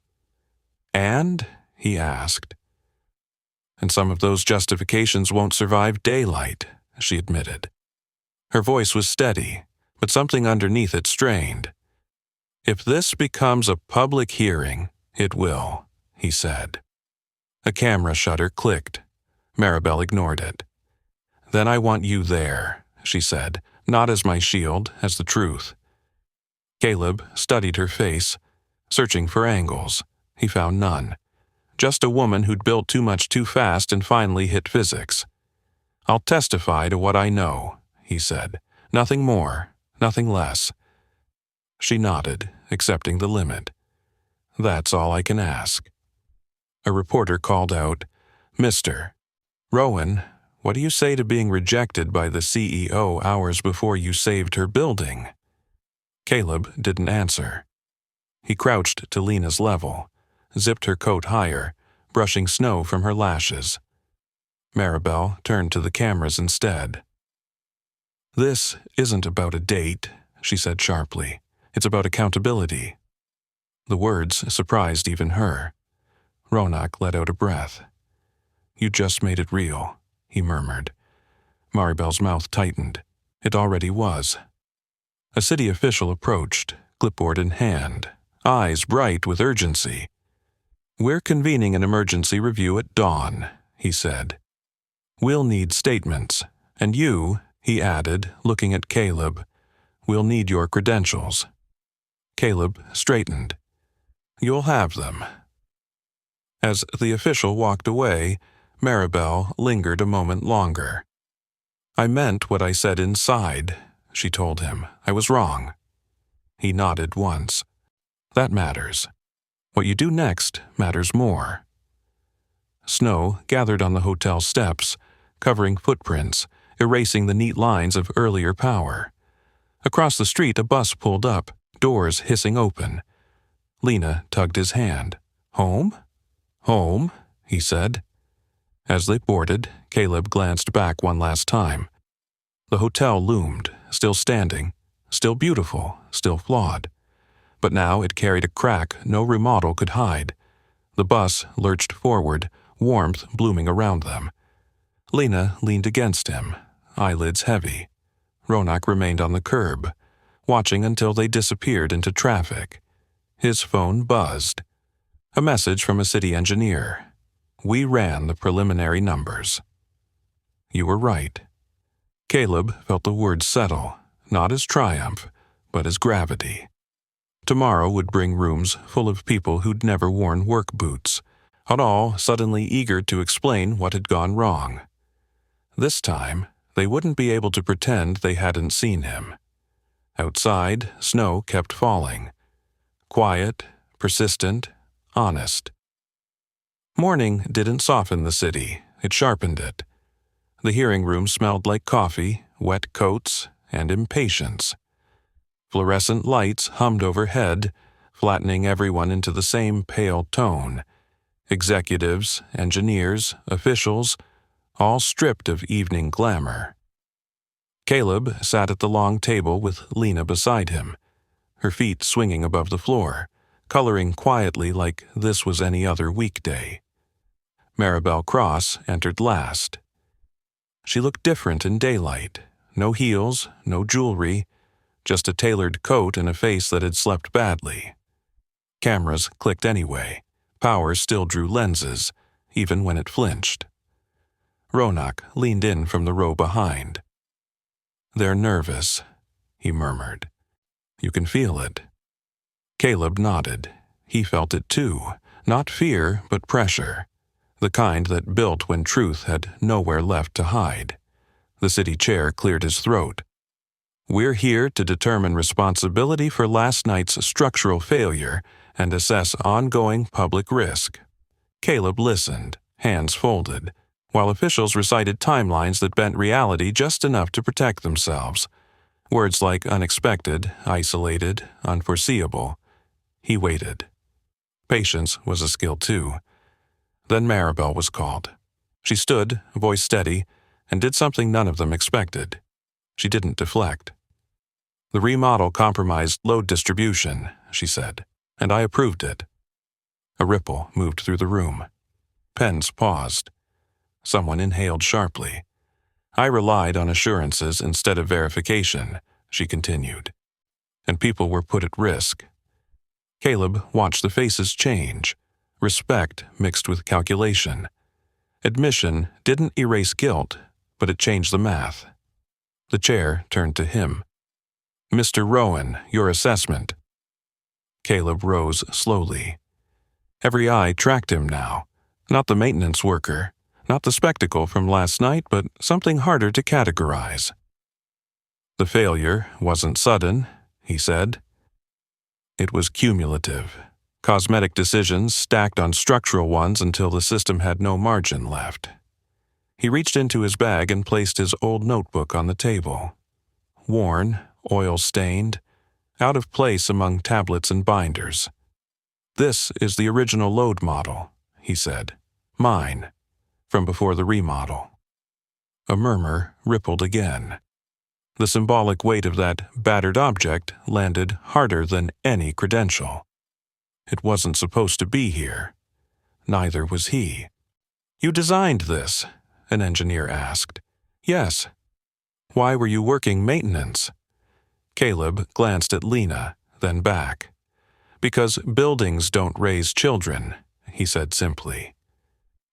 "And?" he asked. "And some of those justifications won't survive daylight," she admitted. Her voice was steady, but something underneath it strained. "If this becomes a public hearing, it will," he said. A camera shutter clicked. Maribel ignored it. "Then I want you there," she said, "not as my shield, as the truth." Caleb studied her face, searching for angles. He found none. Just a woman who'd built too much too fast and finally hit physics. "I'll testify to what I know," he said. "Nothing more, nothing less." She nodded, accepting the limit. "That's all I can ask." A reporter called out, "Mr. Rowan, what do you say to being rejected by the CEO hours before you saved her building?" Caleb didn't answer. He crouched to Lena's level, zipped her coat higher, brushing snow from her lashes. Maribel turned to the cameras instead. "This isn't about a date," she said sharply. "It's about accountability." The words surprised even her. Ronak let out a breath. "You just made it real," he murmured. Maribel's mouth tightened. It already was. A city official approached, clipboard in hand, eyes bright with urgency. "We're convening an emergency review at dawn," he said. "We'll need statements, and you," he added, looking at Caleb, "will need your credentials." Caleb straightened. "You'll have them." As the official walked away, Maribel lingered a moment longer. "I meant what I said inside," she told him. "I was wrong." He nodded once. "That matters. What you do next matters more." Snow gathered on the hotel steps, covering footprints, erasing the neat lines of earlier power. Across the street, a bus pulled up, doors hissing open. Lena tugged his hand. "Home?" "Home," he said. As they boarded, Caleb glanced back one last time. The hotel loomed, still standing, still beautiful, still flawed. But now it carried a crack no remodel could hide. The bus lurched forward, warmth blooming around them. Lena leaned against him, eyelids heavy. Ronak remained on the curb, watching until they disappeared into traffic. His phone buzzed. A message from a city engineer. "We ran the preliminary numbers." "You were right." Caleb felt the words settle, not as triumph, but as gravity. Tomorrow would bring rooms full of people who'd never worn work boots, all suddenly eager to explain what had gone wrong. This time, they wouldn't be able to pretend they hadn't seen him. Outside, snow kept falling. Quiet, persistent, honest. Morning didn't soften the city, it sharpened it. The hearing room smelled like coffee, wet coats, and impatience. Fluorescent lights hummed overhead, flattening everyone into the same pale tone. Executives, engineers, officials, all stripped of evening glamour. Caleb sat at the long table with Lena beside him, her feet swinging above the floor, coloring quietly like this was any other weekday. Maribel Cross entered last. She looked different in daylight, No heels, no jewelry, just a tailored coat and a face that had slept badly. Cameras clicked anyway. Power still drew lenses, even when it flinched. Ronak leaned in from the row behind. "They're nervous," he murmured. "You can feel it." Caleb nodded. He felt it too, not fear, but pressure, the kind that built when truth had nowhere left to hide. The city chair cleared his throat. "We're here to determine responsibility for last night's structural failure and assess ongoing public risk." Caleb listened, hands folded, while officials recited timelines that bent reality just enough to protect themselves. Words like unexpected, isolated, unforeseeable. He waited. Patience was a skill too. Then Maribel was called. She stood, voice steady, and did something none of them expected. She didn't deflect. "The remodel compromised load distribution," she said, "and I approved it." A ripple moved through the room. Pens paused. Someone inhaled sharply. "I relied on assurances instead of verification," she continued. "And people were put at risk." Caleb watched the faces change, respect mixed with calculation. Admission didn't erase guilt, but it changed the math. The chair turned to him. "Mr. Rowan, your assessment." Caleb rose slowly. Every eye tracked him now. Not the maintenance worker, not the spectacle from last night, but something harder to categorize. "The failure wasn't sudden," he said. "It was cumulative. Cosmetic decisions stacked on structural ones until the system had no margin left." He reached into his bag and placed his old notebook on the table. Worn, oil-stained, out of place among tablets and binders. "This is the original load model," he said. "Mine, from before the remodel." A murmur rippled again. The symbolic weight of that battered object landed harder than any credential. It wasn't supposed to be here. Neither was he. "You designed this?" an engineer asked. "Yes." "Why were you working maintenance?" Caleb glanced at Lena, then back. "Because buildings don't raise children," he said simply.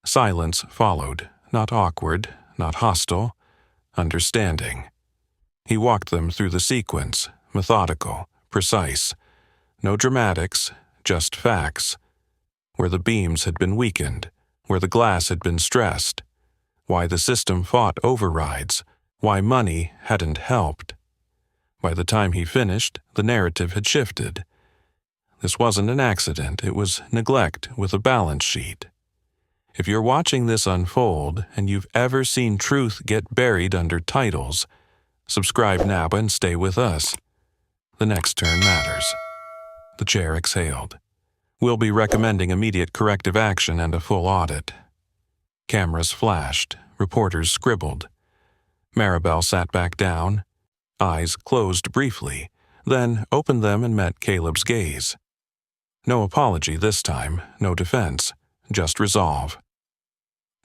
Silence followed, not awkward, not hostile, understanding. He walked them through the sequence, methodical, precise. No dramatics, just facts. Where the beams had been weakened, where the glass had been stressed. Why the system fought overrides, why money hadn't helped. By the time he finished, the narrative had shifted. This wasn't an accident, it was neglect with a balance sheet. If you're watching this unfold and you've ever seen truth get buried under titles, subscribe now and stay with us. The next turn matters. The chair exhaled. "We'll be recommending immediate corrective action and a full audit." Cameras flashed, reporters scribbled. Maribel sat back down, eyes closed briefly, then opened them and met Caleb's gaze. No apology this time, no defense, just resolve.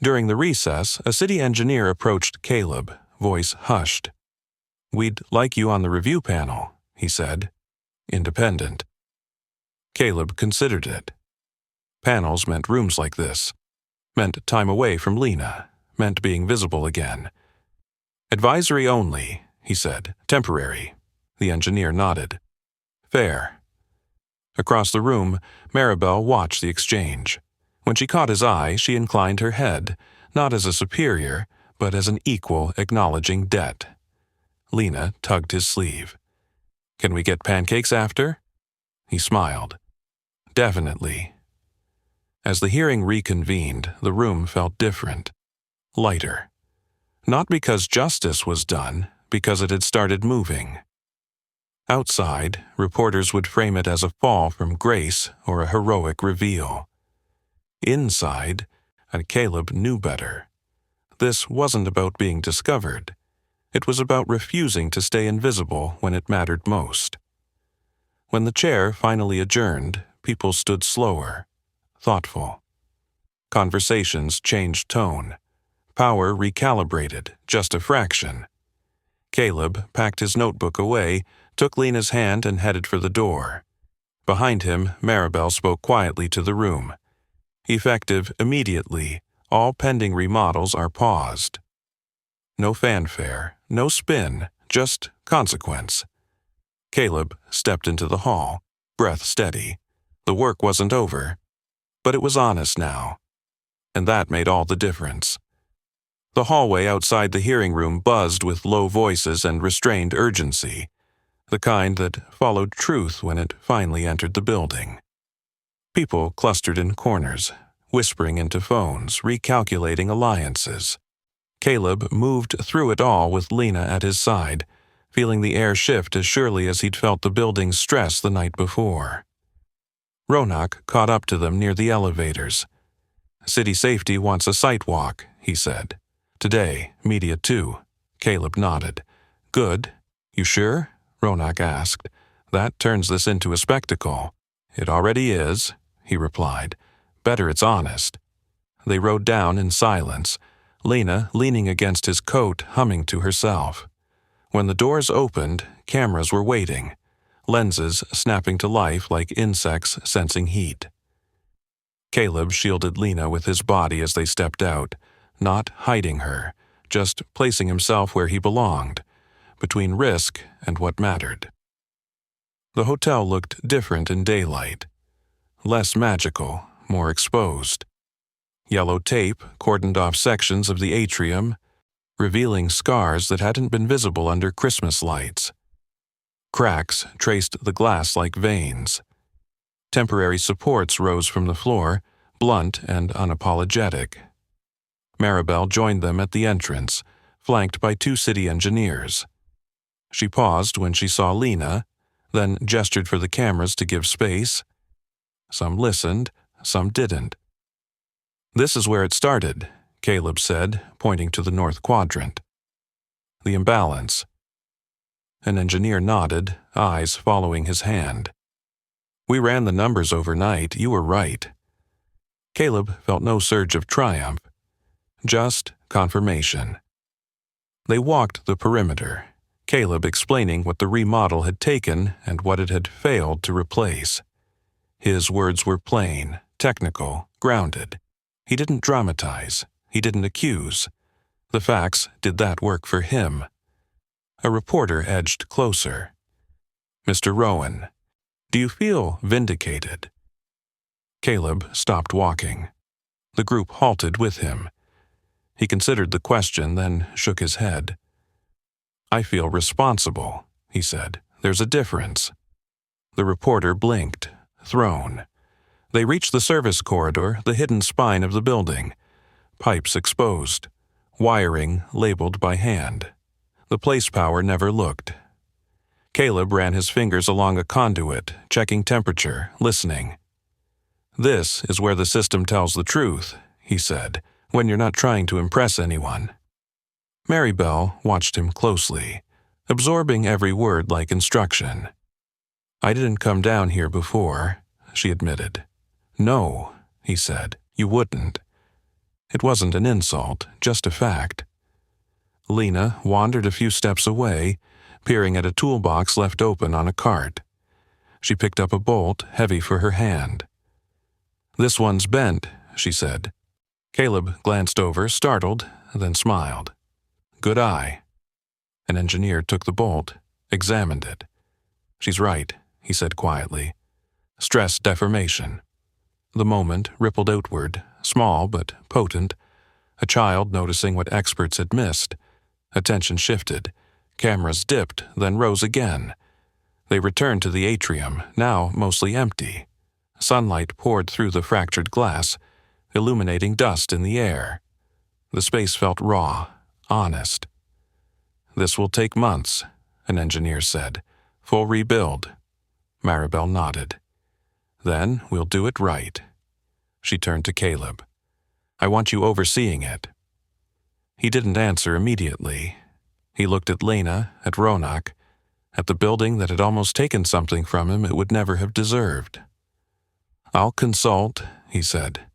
During the recess, a city engineer approached Caleb, voice hushed. "We'd like you on the review panel," he said. "Independent." Caleb considered it. Panels meant rooms like this. Meant time away from Lena. Meant being visible again. "Advisory only," he said. "Temporary." The engineer nodded. "Fair." Across the room, Maribel watched the exchange. When she caught his eye, she inclined her head, not as a superior, but as an equal acknowledging debt. Lena tugged his sleeve. "Can we get pancakes after?" He smiled. "Definitely." As the hearing reconvened, the room felt different. Lighter. Not because justice was done, because it had started moving. Outside, reporters would frame it as a fall from grace or a heroic reveal. Inside, and Caleb knew better. This wasn't about being discovered. It was about refusing to stay invisible when it mattered most. When the chair finally adjourned, people stood slower, thoughtful. Conversations changed tone. Power recalibrated, just a fraction. Caleb packed his notebook away, took Lena's hand, and headed for the door. Behind him, Maribel spoke quietly to the room. Effective immediately, all pending remodels are paused. No fanfare, no spin, just consequence. Caleb stepped into the hall, breath steady. The work wasn't over, but it was honest now. And that made all the difference. The hallway outside the hearing room buzzed with low voices and restrained urgency, the kind that followed truth when it finally entered the building. People clustered in corners, whispering into phones, recalculating alliances. Caleb moved through it all with Lena at his side, feeling the air shift as surely as he'd felt the building's stress the night before. Ronak caught up to them near the elevators. "City Safety wants a site walk," he said. "Today, media too." Caleb nodded. "Good. You sure?" Ronak asked. "That turns this into a spectacle." "It already is," he replied. "Better it's honest." They rode down in silence, Lena leaning against his coat, humming to herself. When the doors opened, cameras were waiting, lenses snapping to life like insects sensing heat. Caleb shielded Lena with his body as they stepped out, not hiding her, just placing himself where he belonged, between risk and what mattered. The hotel looked different in daylight. Less magical, more exposed. Yellow tape cordoned off sections of the atrium, revealing scars that hadn't been visible under Christmas lights. Cracks traced the glass like veins. Temporary supports rose from the floor, blunt and unapologetic. Maribel joined them at the entrance, flanked by two city engineers. She paused when she saw Lena, then gestured for the cameras to give space. Some listened, some didn't. "This is where it started," Caleb said, pointing to the north quadrant. "The imbalance." An engineer nodded, eyes following his hand. "We ran the numbers overnight. You were right." Caleb felt no surge of triumph, just confirmation. They walked the perimeter, Caleb explaining what the remodel had taken and what it had failed to replace. His words were plain, technical, grounded. He didn't dramatize. He didn't accuse. The facts did that work for him. A reporter edged closer. "Mr. Rowan, do you feel vindicated?" Caleb stopped walking. The group halted with him. He considered the question, then shook his head. "I feel responsible," he said. "There's a difference." The reporter blinked, thrown. They reached the service corridor, the hidden spine of the building. Pipes exposed. Wiring labeled by hand. The place power never looked. Caleb ran his fingers along a conduit, checking temperature, listening. "This is where the system tells the truth," he said, "when you're not trying to impress anyone." Maribel watched him closely, absorbing every word like instruction. "I didn't come down here before," she admitted. "No," he said, "you wouldn't." It wasn't an insult, just a fact. Lena wandered a few steps away, peering at a toolbox left open on a cart. She picked up a bolt heavy for her hand. "This one's bent," she said. Caleb glanced over, startled, then smiled. "Good eye." An engineer took the bolt, examined it. "She's right," he said quietly. "Stress deformation." The moment rippled outward, small but potent. A child noticing what experts had missed. Attention shifted. Cameras dipped, then rose again. They returned to the atrium, now mostly empty. Sunlight poured through the fractured glass, illuminating dust in the air. The space felt raw, honest. "This will take months," an engineer said. "Full rebuild." Maribel nodded. "Then we'll do it right." She turned to Caleb. "I want you overseeing it." He didn't answer immediately. He looked at Lena, at Ronak, at the building that had almost taken something from him it would never have deserved. "I'll consult," he said.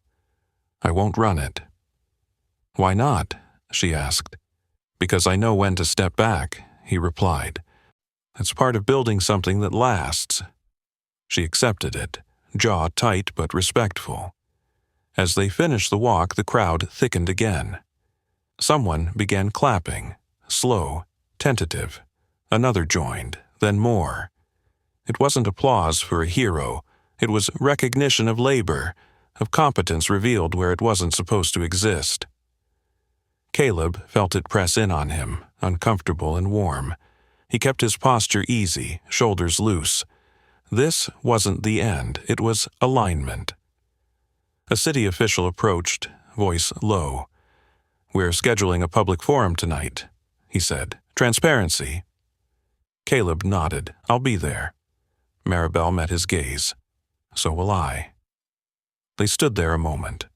"I won't run it." "Why not?" she asked. "Because I know when to step back," he replied. "It's part of building something that lasts." She accepted it, jaw tight but respectful. As they finished the walk, the crowd thickened again. Someone began clapping, slow, tentative. Another joined, then more. It wasn't applause for a hero. It was recognition of labor, of competence revealed where it wasn't supposed to exist. Caleb felt it press in on him, uncomfortable and warm. He kept his posture easy, shoulders loose. This wasn't the end, it was alignment. A city official approached, voice low. "We're scheduling a public forum tonight," he said. "Transparency." Caleb nodded. "I'll be there." Maribel met his gaze. "So will I." They stood there a moment.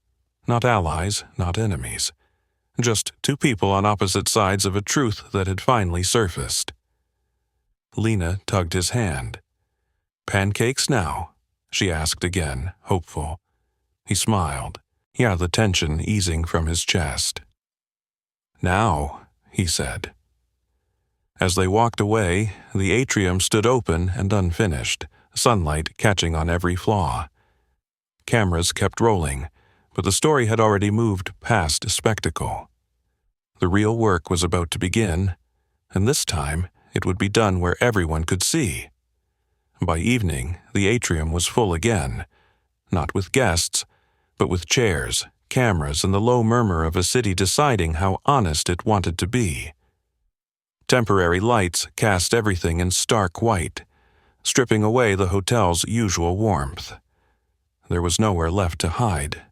Not allies, not enemies. Just two people on opposite sides of a truth that had finally surfaced. Lena tugged his hand. "Pancakes now?" she asked again, hopeful. He smiled. Yeah, the tension easing from his chest. "Now," he said. As they walked away, the atrium stood open and unfinished, sunlight catching on every flaw. Cameras kept rolling, but the story had already moved past spectacle. The real work was about to begin, and this time it would be done where everyone could see. By evening, the atrium was full again, not with guests, but with chairs, cameras, and the low murmur of a city deciding how honest it wanted to be. Temporary lights cast everything in stark white, stripping away the hotel's usual warmth. There was nowhere left to hide.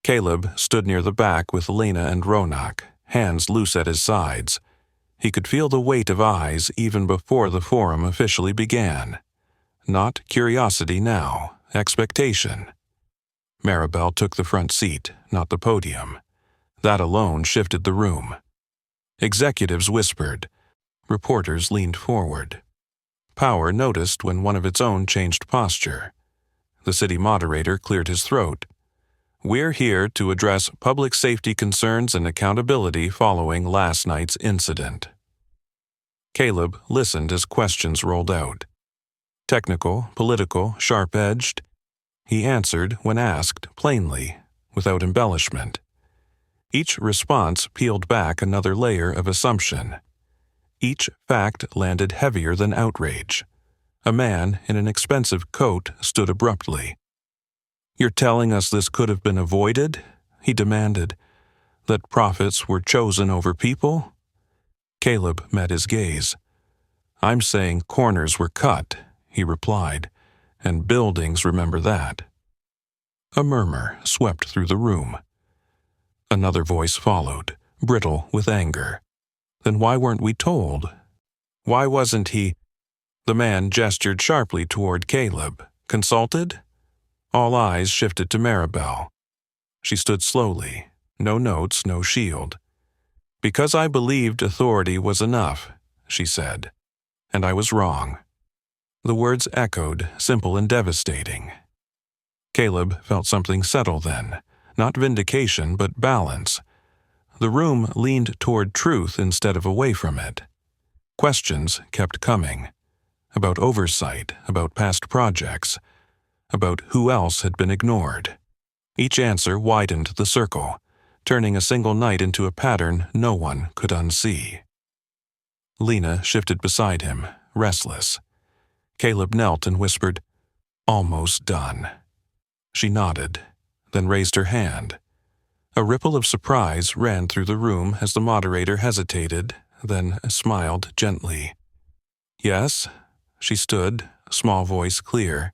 Caleb stood near the back with Lena and Ronak, hands loose at his sides. He could feel the weight of eyes even before the forum officially began. Not curiosity now, expectation. Maribel took the front seat, not the podium. That alone shifted the room. Executives whispered. Reporters leaned forward. Power noticed when one of its own changed posture. The city moderator cleared his throat. "We're here to address public safety concerns and accountability following last night's incident." Caleb listened as questions rolled out. Technical, political, sharp-edged. He answered when asked, plainly, without embellishment. Each response peeled back another layer of assumption. Each fact landed heavier than outrage. A man in an expensive coat stood abruptly. "You're telling us this could have been avoided?" he demanded. "That profits were chosen over people?" Caleb met his gaze. "I'm saying corners were cut," he replied, "and buildings remember that." A murmur swept through the room. Another voice followed, brittle with anger. "Then why weren't we told? Why wasn't he—" The man gestured sharply toward Caleb. "Consulted?" All eyes shifted to Maribel. She stood slowly, no notes, no shield. "Because I believed authority was enough," she said, "and I was wrong." The words echoed, simple and devastating. Caleb felt something settle then, not vindication but balance. The room leaned toward truth instead of away from it. Questions kept coming. About oversight, about past projects, about who else had been ignored. Each answer widened the circle, turning a single night into a pattern no one could unsee. Lena shifted beside him, restless. Caleb knelt and whispered, "Almost done." She nodded, then raised her hand. A ripple of surprise ran through the room as the moderator hesitated, then smiled gently. "Yes?" She stood, small voice clear.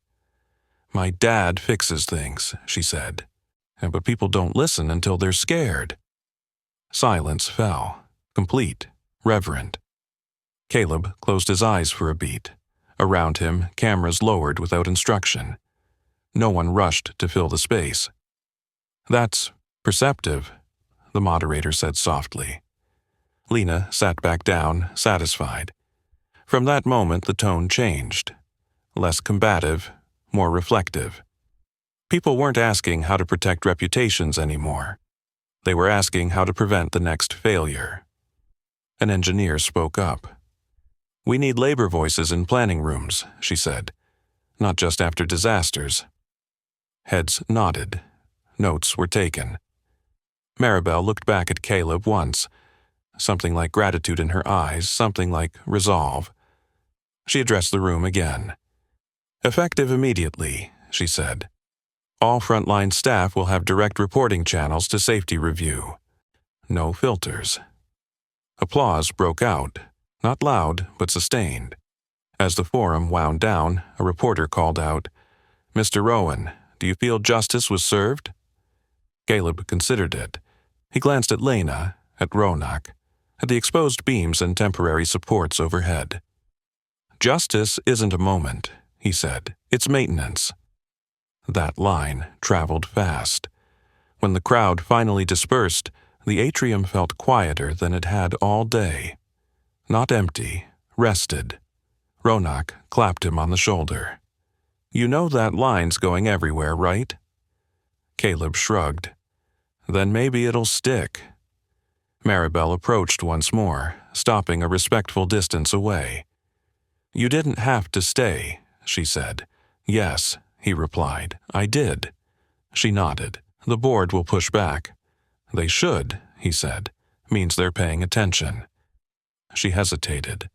"My dad fixes things," she said. "But people don't listen until they're scared." Silence fell, complete, reverent. Caleb closed his eyes for a beat. Around him, cameras lowered without instruction. No one rushed to fill the space. "That's perceptive," the moderator said softly. Lena sat back down, satisfied. From that moment the tone changed. Less combative, more reflective. People weren't asking how to protect reputations anymore. They were asking how to prevent the next failure. An engineer spoke up. "We need labor voices in planning rooms," she said. "Not just after disasters." Heads nodded. Notes were taken. Maribel looked back at Caleb once, something like gratitude in her eyes, something like resolve. She addressed the room again. "Effective immediately," she said. "All frontline staff will have direct reporting channels to safety review. No filters." Applause broke out, not loud but sustained. As the forum wound down, a reporter called out, "Mr. Rowan, do you feel justice was served?" Caleb considered it. He glanced at Lena, at Ronak, at the exposed beams and temporary supports overhead. "Justice isn't a moment," he said. "It's maintenance." That line traveled fast. When the crowd finally dispersed, the atrium felt quieter than it had all day. Not empty, rested. Ronak clapped him on the shoulder. "You know that line's going everywhere, right?" Caleb shrugged. "Then maybe it'll stick." Maribel approached once more, stopping a respectful distance away. "You didn't have to stay," she said. "Yes," he replied, "I did." She nodded. "The board will push back." "They should," he said. "Means they're paying attention." She hesitated.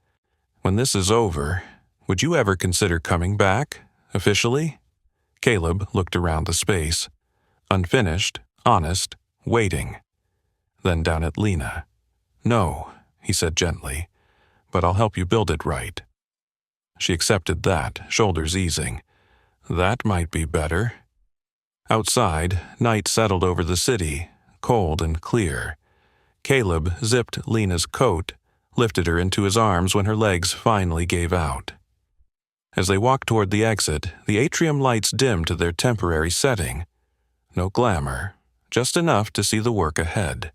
"When this is over, would you ever consider coming back, officially?" Caleb looked around the space. Unfinished, honest, waiting. Then down at Lena. "No," he said gently, "but I'll help you build it right." She accepted that, shoulders easing. That might be better. Outside, night settled over the city, cold and clear. Caleb zipped Lena's coat, lifted her into his arms when her legs finally gave out. As they walked toward the exit, the atrium lights dimmed to their temporary setting. No glamour, just enough to see the work ahead.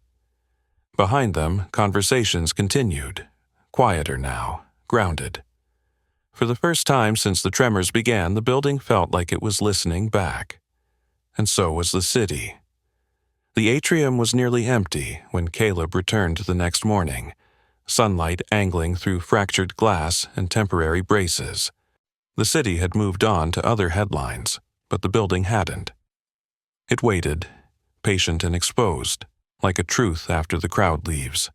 Behind them, conversations continued, quieter now, grounded. For the first time since the tremors began, the building felt like it was listening back. And so was the city. The atrium was nearly empty when Caleb returned the next morning, sunlight angling through fractured glass and temporary braces. The city had moved on to other headlines, but the building hadn't. It waited, patient and exposed, like a truth after the crowd leaves.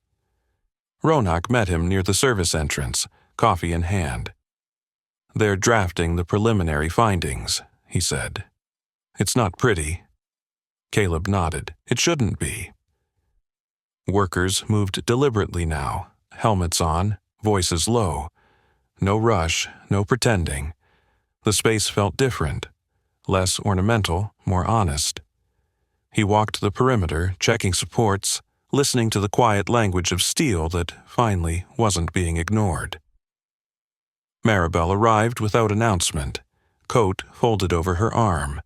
Ronak met him near the service entrance, coffee in hand. "They're drafting the preliminary findings," he said. "It's not pretty." Caleb nodded. "It shouldn't be." Workers moved deliberately now, helmets on, voices low. No rush, no pretending. The space felt different, less ornamental, more honest. He walked the perimeter, checking supports, listening to the quiet language of steel that finally wasn't being ignored. Maribel arrived without announcement, coat folded over her arm.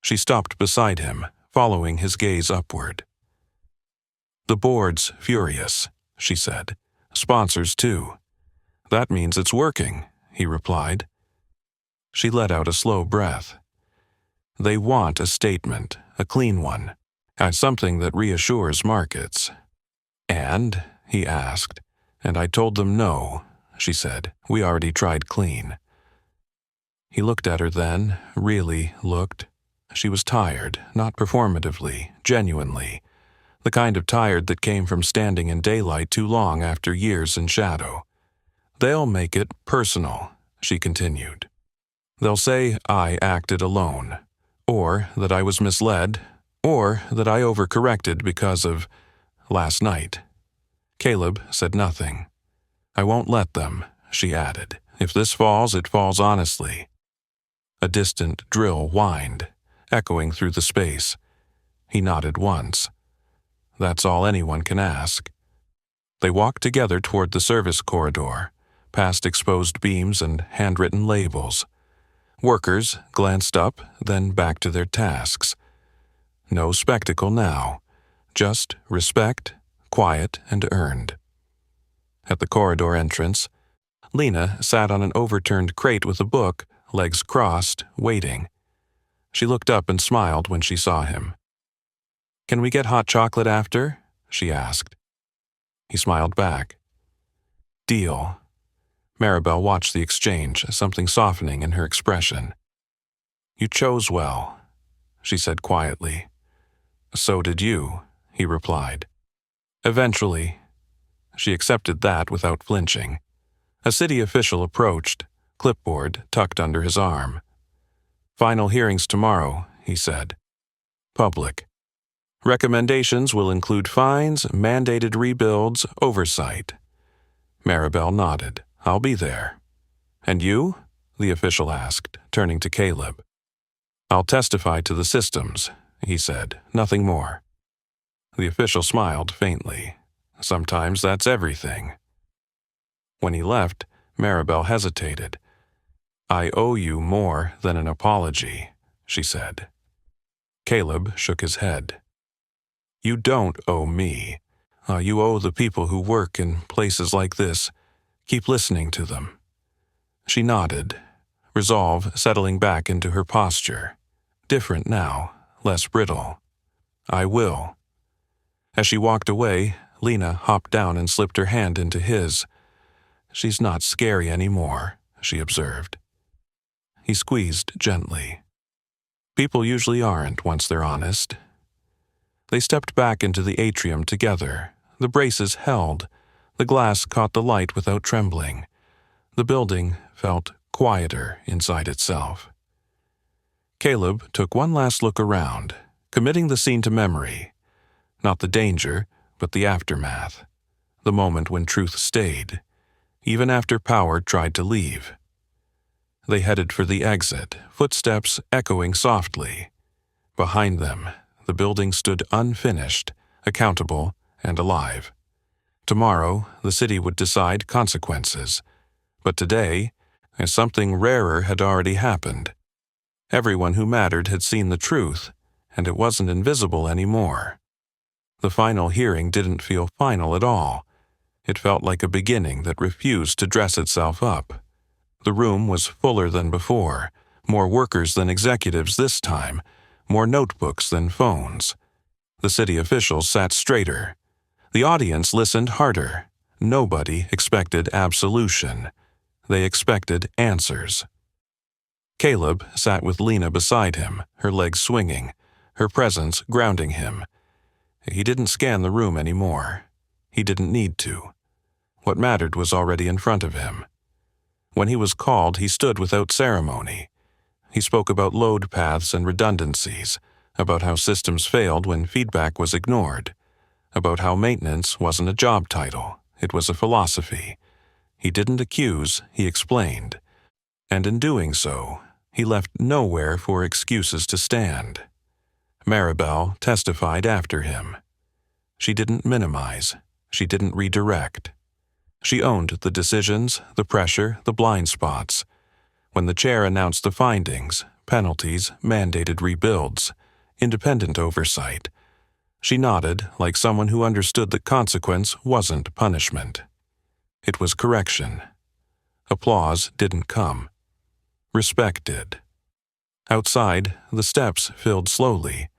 She stopped beside him, following his gaze upward. "The board's furious," she said. "Sponsors, too." "That means it's working," he replied. She let out a slow breath. "They want a statement, a clean one, something that reassures markets." "And?" he asked. "And I told them no," she said. "We already tried clean." He looked at her then, really looked. She was tired, not performatively, genuinely. The kind of tired that came from standing in daylight too long after years in shadow. "They'll make it personal," she continued. "They'll say I acted alone, or that I was misled, or that I overcorrected because of last night." Caleb said nothing. "I won't let them," she added. "If this falls, it falls honestly." A distant drill whined, echoing through the space. He nodded once. That's all anyone can ask. They walked together toward the service corridor, past exposed beams and handwritten labels. Workers glanced up, then back to their tasks. No spectacle now, just respect, quiet and earned. At the corridor entrance, Lena sat on an overturned crate with a book, legs crossed, waiting. She looked up and smiled when she saw him. "Can we get hot chocolate after?" she asked. He smiled back. deal. Maribel watched the exchange, something softening in her expression. You chose well, she said quietly. So did you, he replied. Eventually, she accepted that without flinching. A city official approached, clipboard tucked under his arm. Final hearings tomorrow, he said. Public. Recommendations will include fines, mandated rebuilds, oversight. Maribel nodded. I'll be there. And you? The official asked, turning to Caleb. I'll testify to the systems, he said, nothing more. The official smiled faintly. Sometimes that's everything. When he left, Maribel hesitated. I owe you more than an apology, she said. Caleb shook his head. You don't owe me. You owe the people who work in places like this. Keep listening to them. She nodded, resolve settling back into her posture. Different now, less brittle. I will. As she walked away, Lena hopped down and slipped her hand into his. She's not scary anymore, she observed. He squeezed gently. People usually aren't once they're honest. They stepped back into the atrium together. The braces held. The glass caught the light without trembling. The building felt quieter inside itself. Caleb took one last look around, committing the scene to memory. Not the danger, but the aftermath. The moment when truth stayed, even after power tried to leave. They headed for the exit, footsteps echoing softly. Behind them, the building stood unfinished, accountable, and alive. Tomorrow, the city would decide consequences. But today, something rarer had already happened. Everyone who mattered had seen the truth, and it wasn't invisible anymore. The final hearing didn't feel final at all. It felt like a beginning that refused to dress itself up. The room was fuller than before, more workers than executives this time, more notebooks than phones. The city officials sat straighter. The audience listened harder. Nobody expected absolution. They expected answers. Caleb sat with Lena beside him, her legs swinging, her presence grounding him. He didn't scan the room anymore. He didn't need to. What mattered was already in front of him. When he was called, he stood without ceremony. He spoke about load paths and redundancies, about how systems failed when feedback was ignored, about how maintenance wasn't a job title, it was a philosophy. He didn't accuse, he explained. And in doing so, he left nowhere for excuses to stand. Maribel testified after him. She didn't minimize. She didn't redirect. She owned the decisions, the pressure, the blind spots. When the chair announced the findings, penalties, mandated rebuilds, independent oversight, she nodded like someone who understood that consequence wasn't punishment. It was correction. Applause didn't come. Respect did. Outside, the steps filled slowly,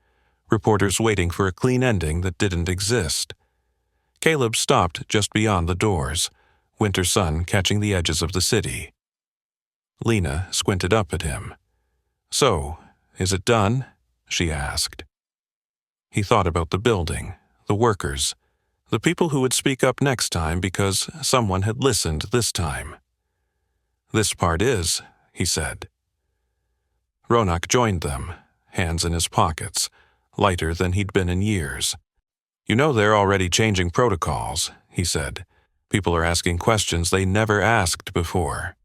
reporters waiting for a clean ending that didn't exist. Caleb stopped just beyond the doors, winter sun catching the edges of the city. Lena squinted up at him. So, is it done? She asked. He thought about the building, the workers, the people who would speak up next time because someone had listened this time. This part is, he said. Ronak joined them, hands in his pockets, lighter than he'd been in years. You know they're already changing protocols, he said. People are asking questions they never asked before.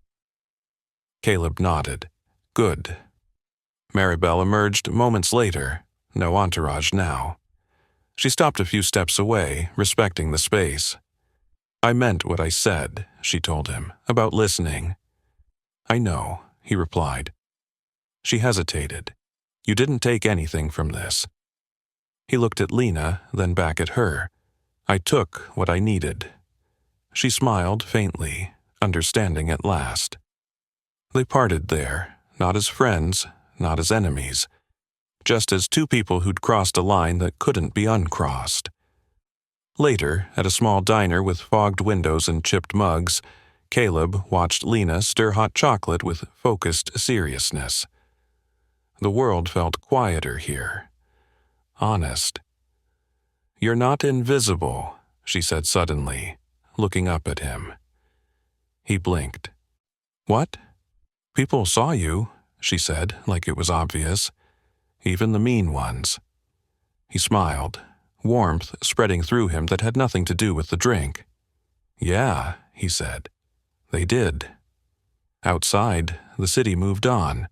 Caleb nodded. Good. Maribel emerged moments later, no entourage now. She stopped a few steps away, respecting the space. I meant what I said, she told him, about listening. I know, he replied. She hesitated. You didn't take anything from this. He looked at Lena, then back at her. I took what I needed. She smiled faintly, understanding at last. They parted there, not as friends, not as enemies, just as two people who'd crossed a line that couldn't be uncrossed. Later, at a small diner with fogged windows and chipped mugs, Caleb watched Lena stir hot chocolate with focused seriousness. The world felt quieter here. Honest. "You're not invisible," she said suddenly, looking up at him. He blinked. "What?" "People saw you," she said, like it was obvious. "Even the mean ones." He smiled, warmth spreading through him that had nothing to do with the drink. "Yeah," he said. "They did." Outside, the city moved on.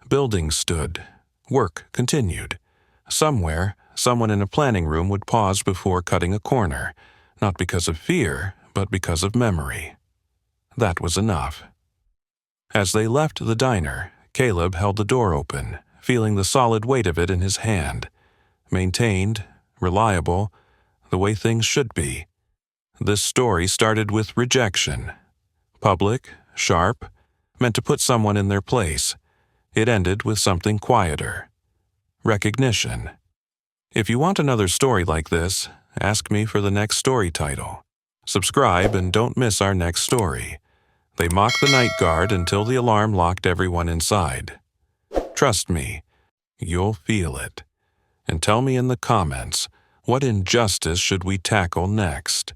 Buildings stood. Work continued. Somewhere, someone in a planning room would pause before cutting a corner, not because of fear, but because of memory. That was enough. As they left the diner, Caleb held the door open, feeling the solid weight of it in his hand. Maintained, reliable, the way things should be. This story started with rejection. Public, sharp, meant to put someone in their place. It ended with something quieter. Recognition. If you want another story like this, ask me for the next story title. Subscribe and don't miss our next story. They mocked the night guard until the alarm locked everyone inside. Trust me, you'll feel it. And tell me in the comments, what injustice should we tackle next?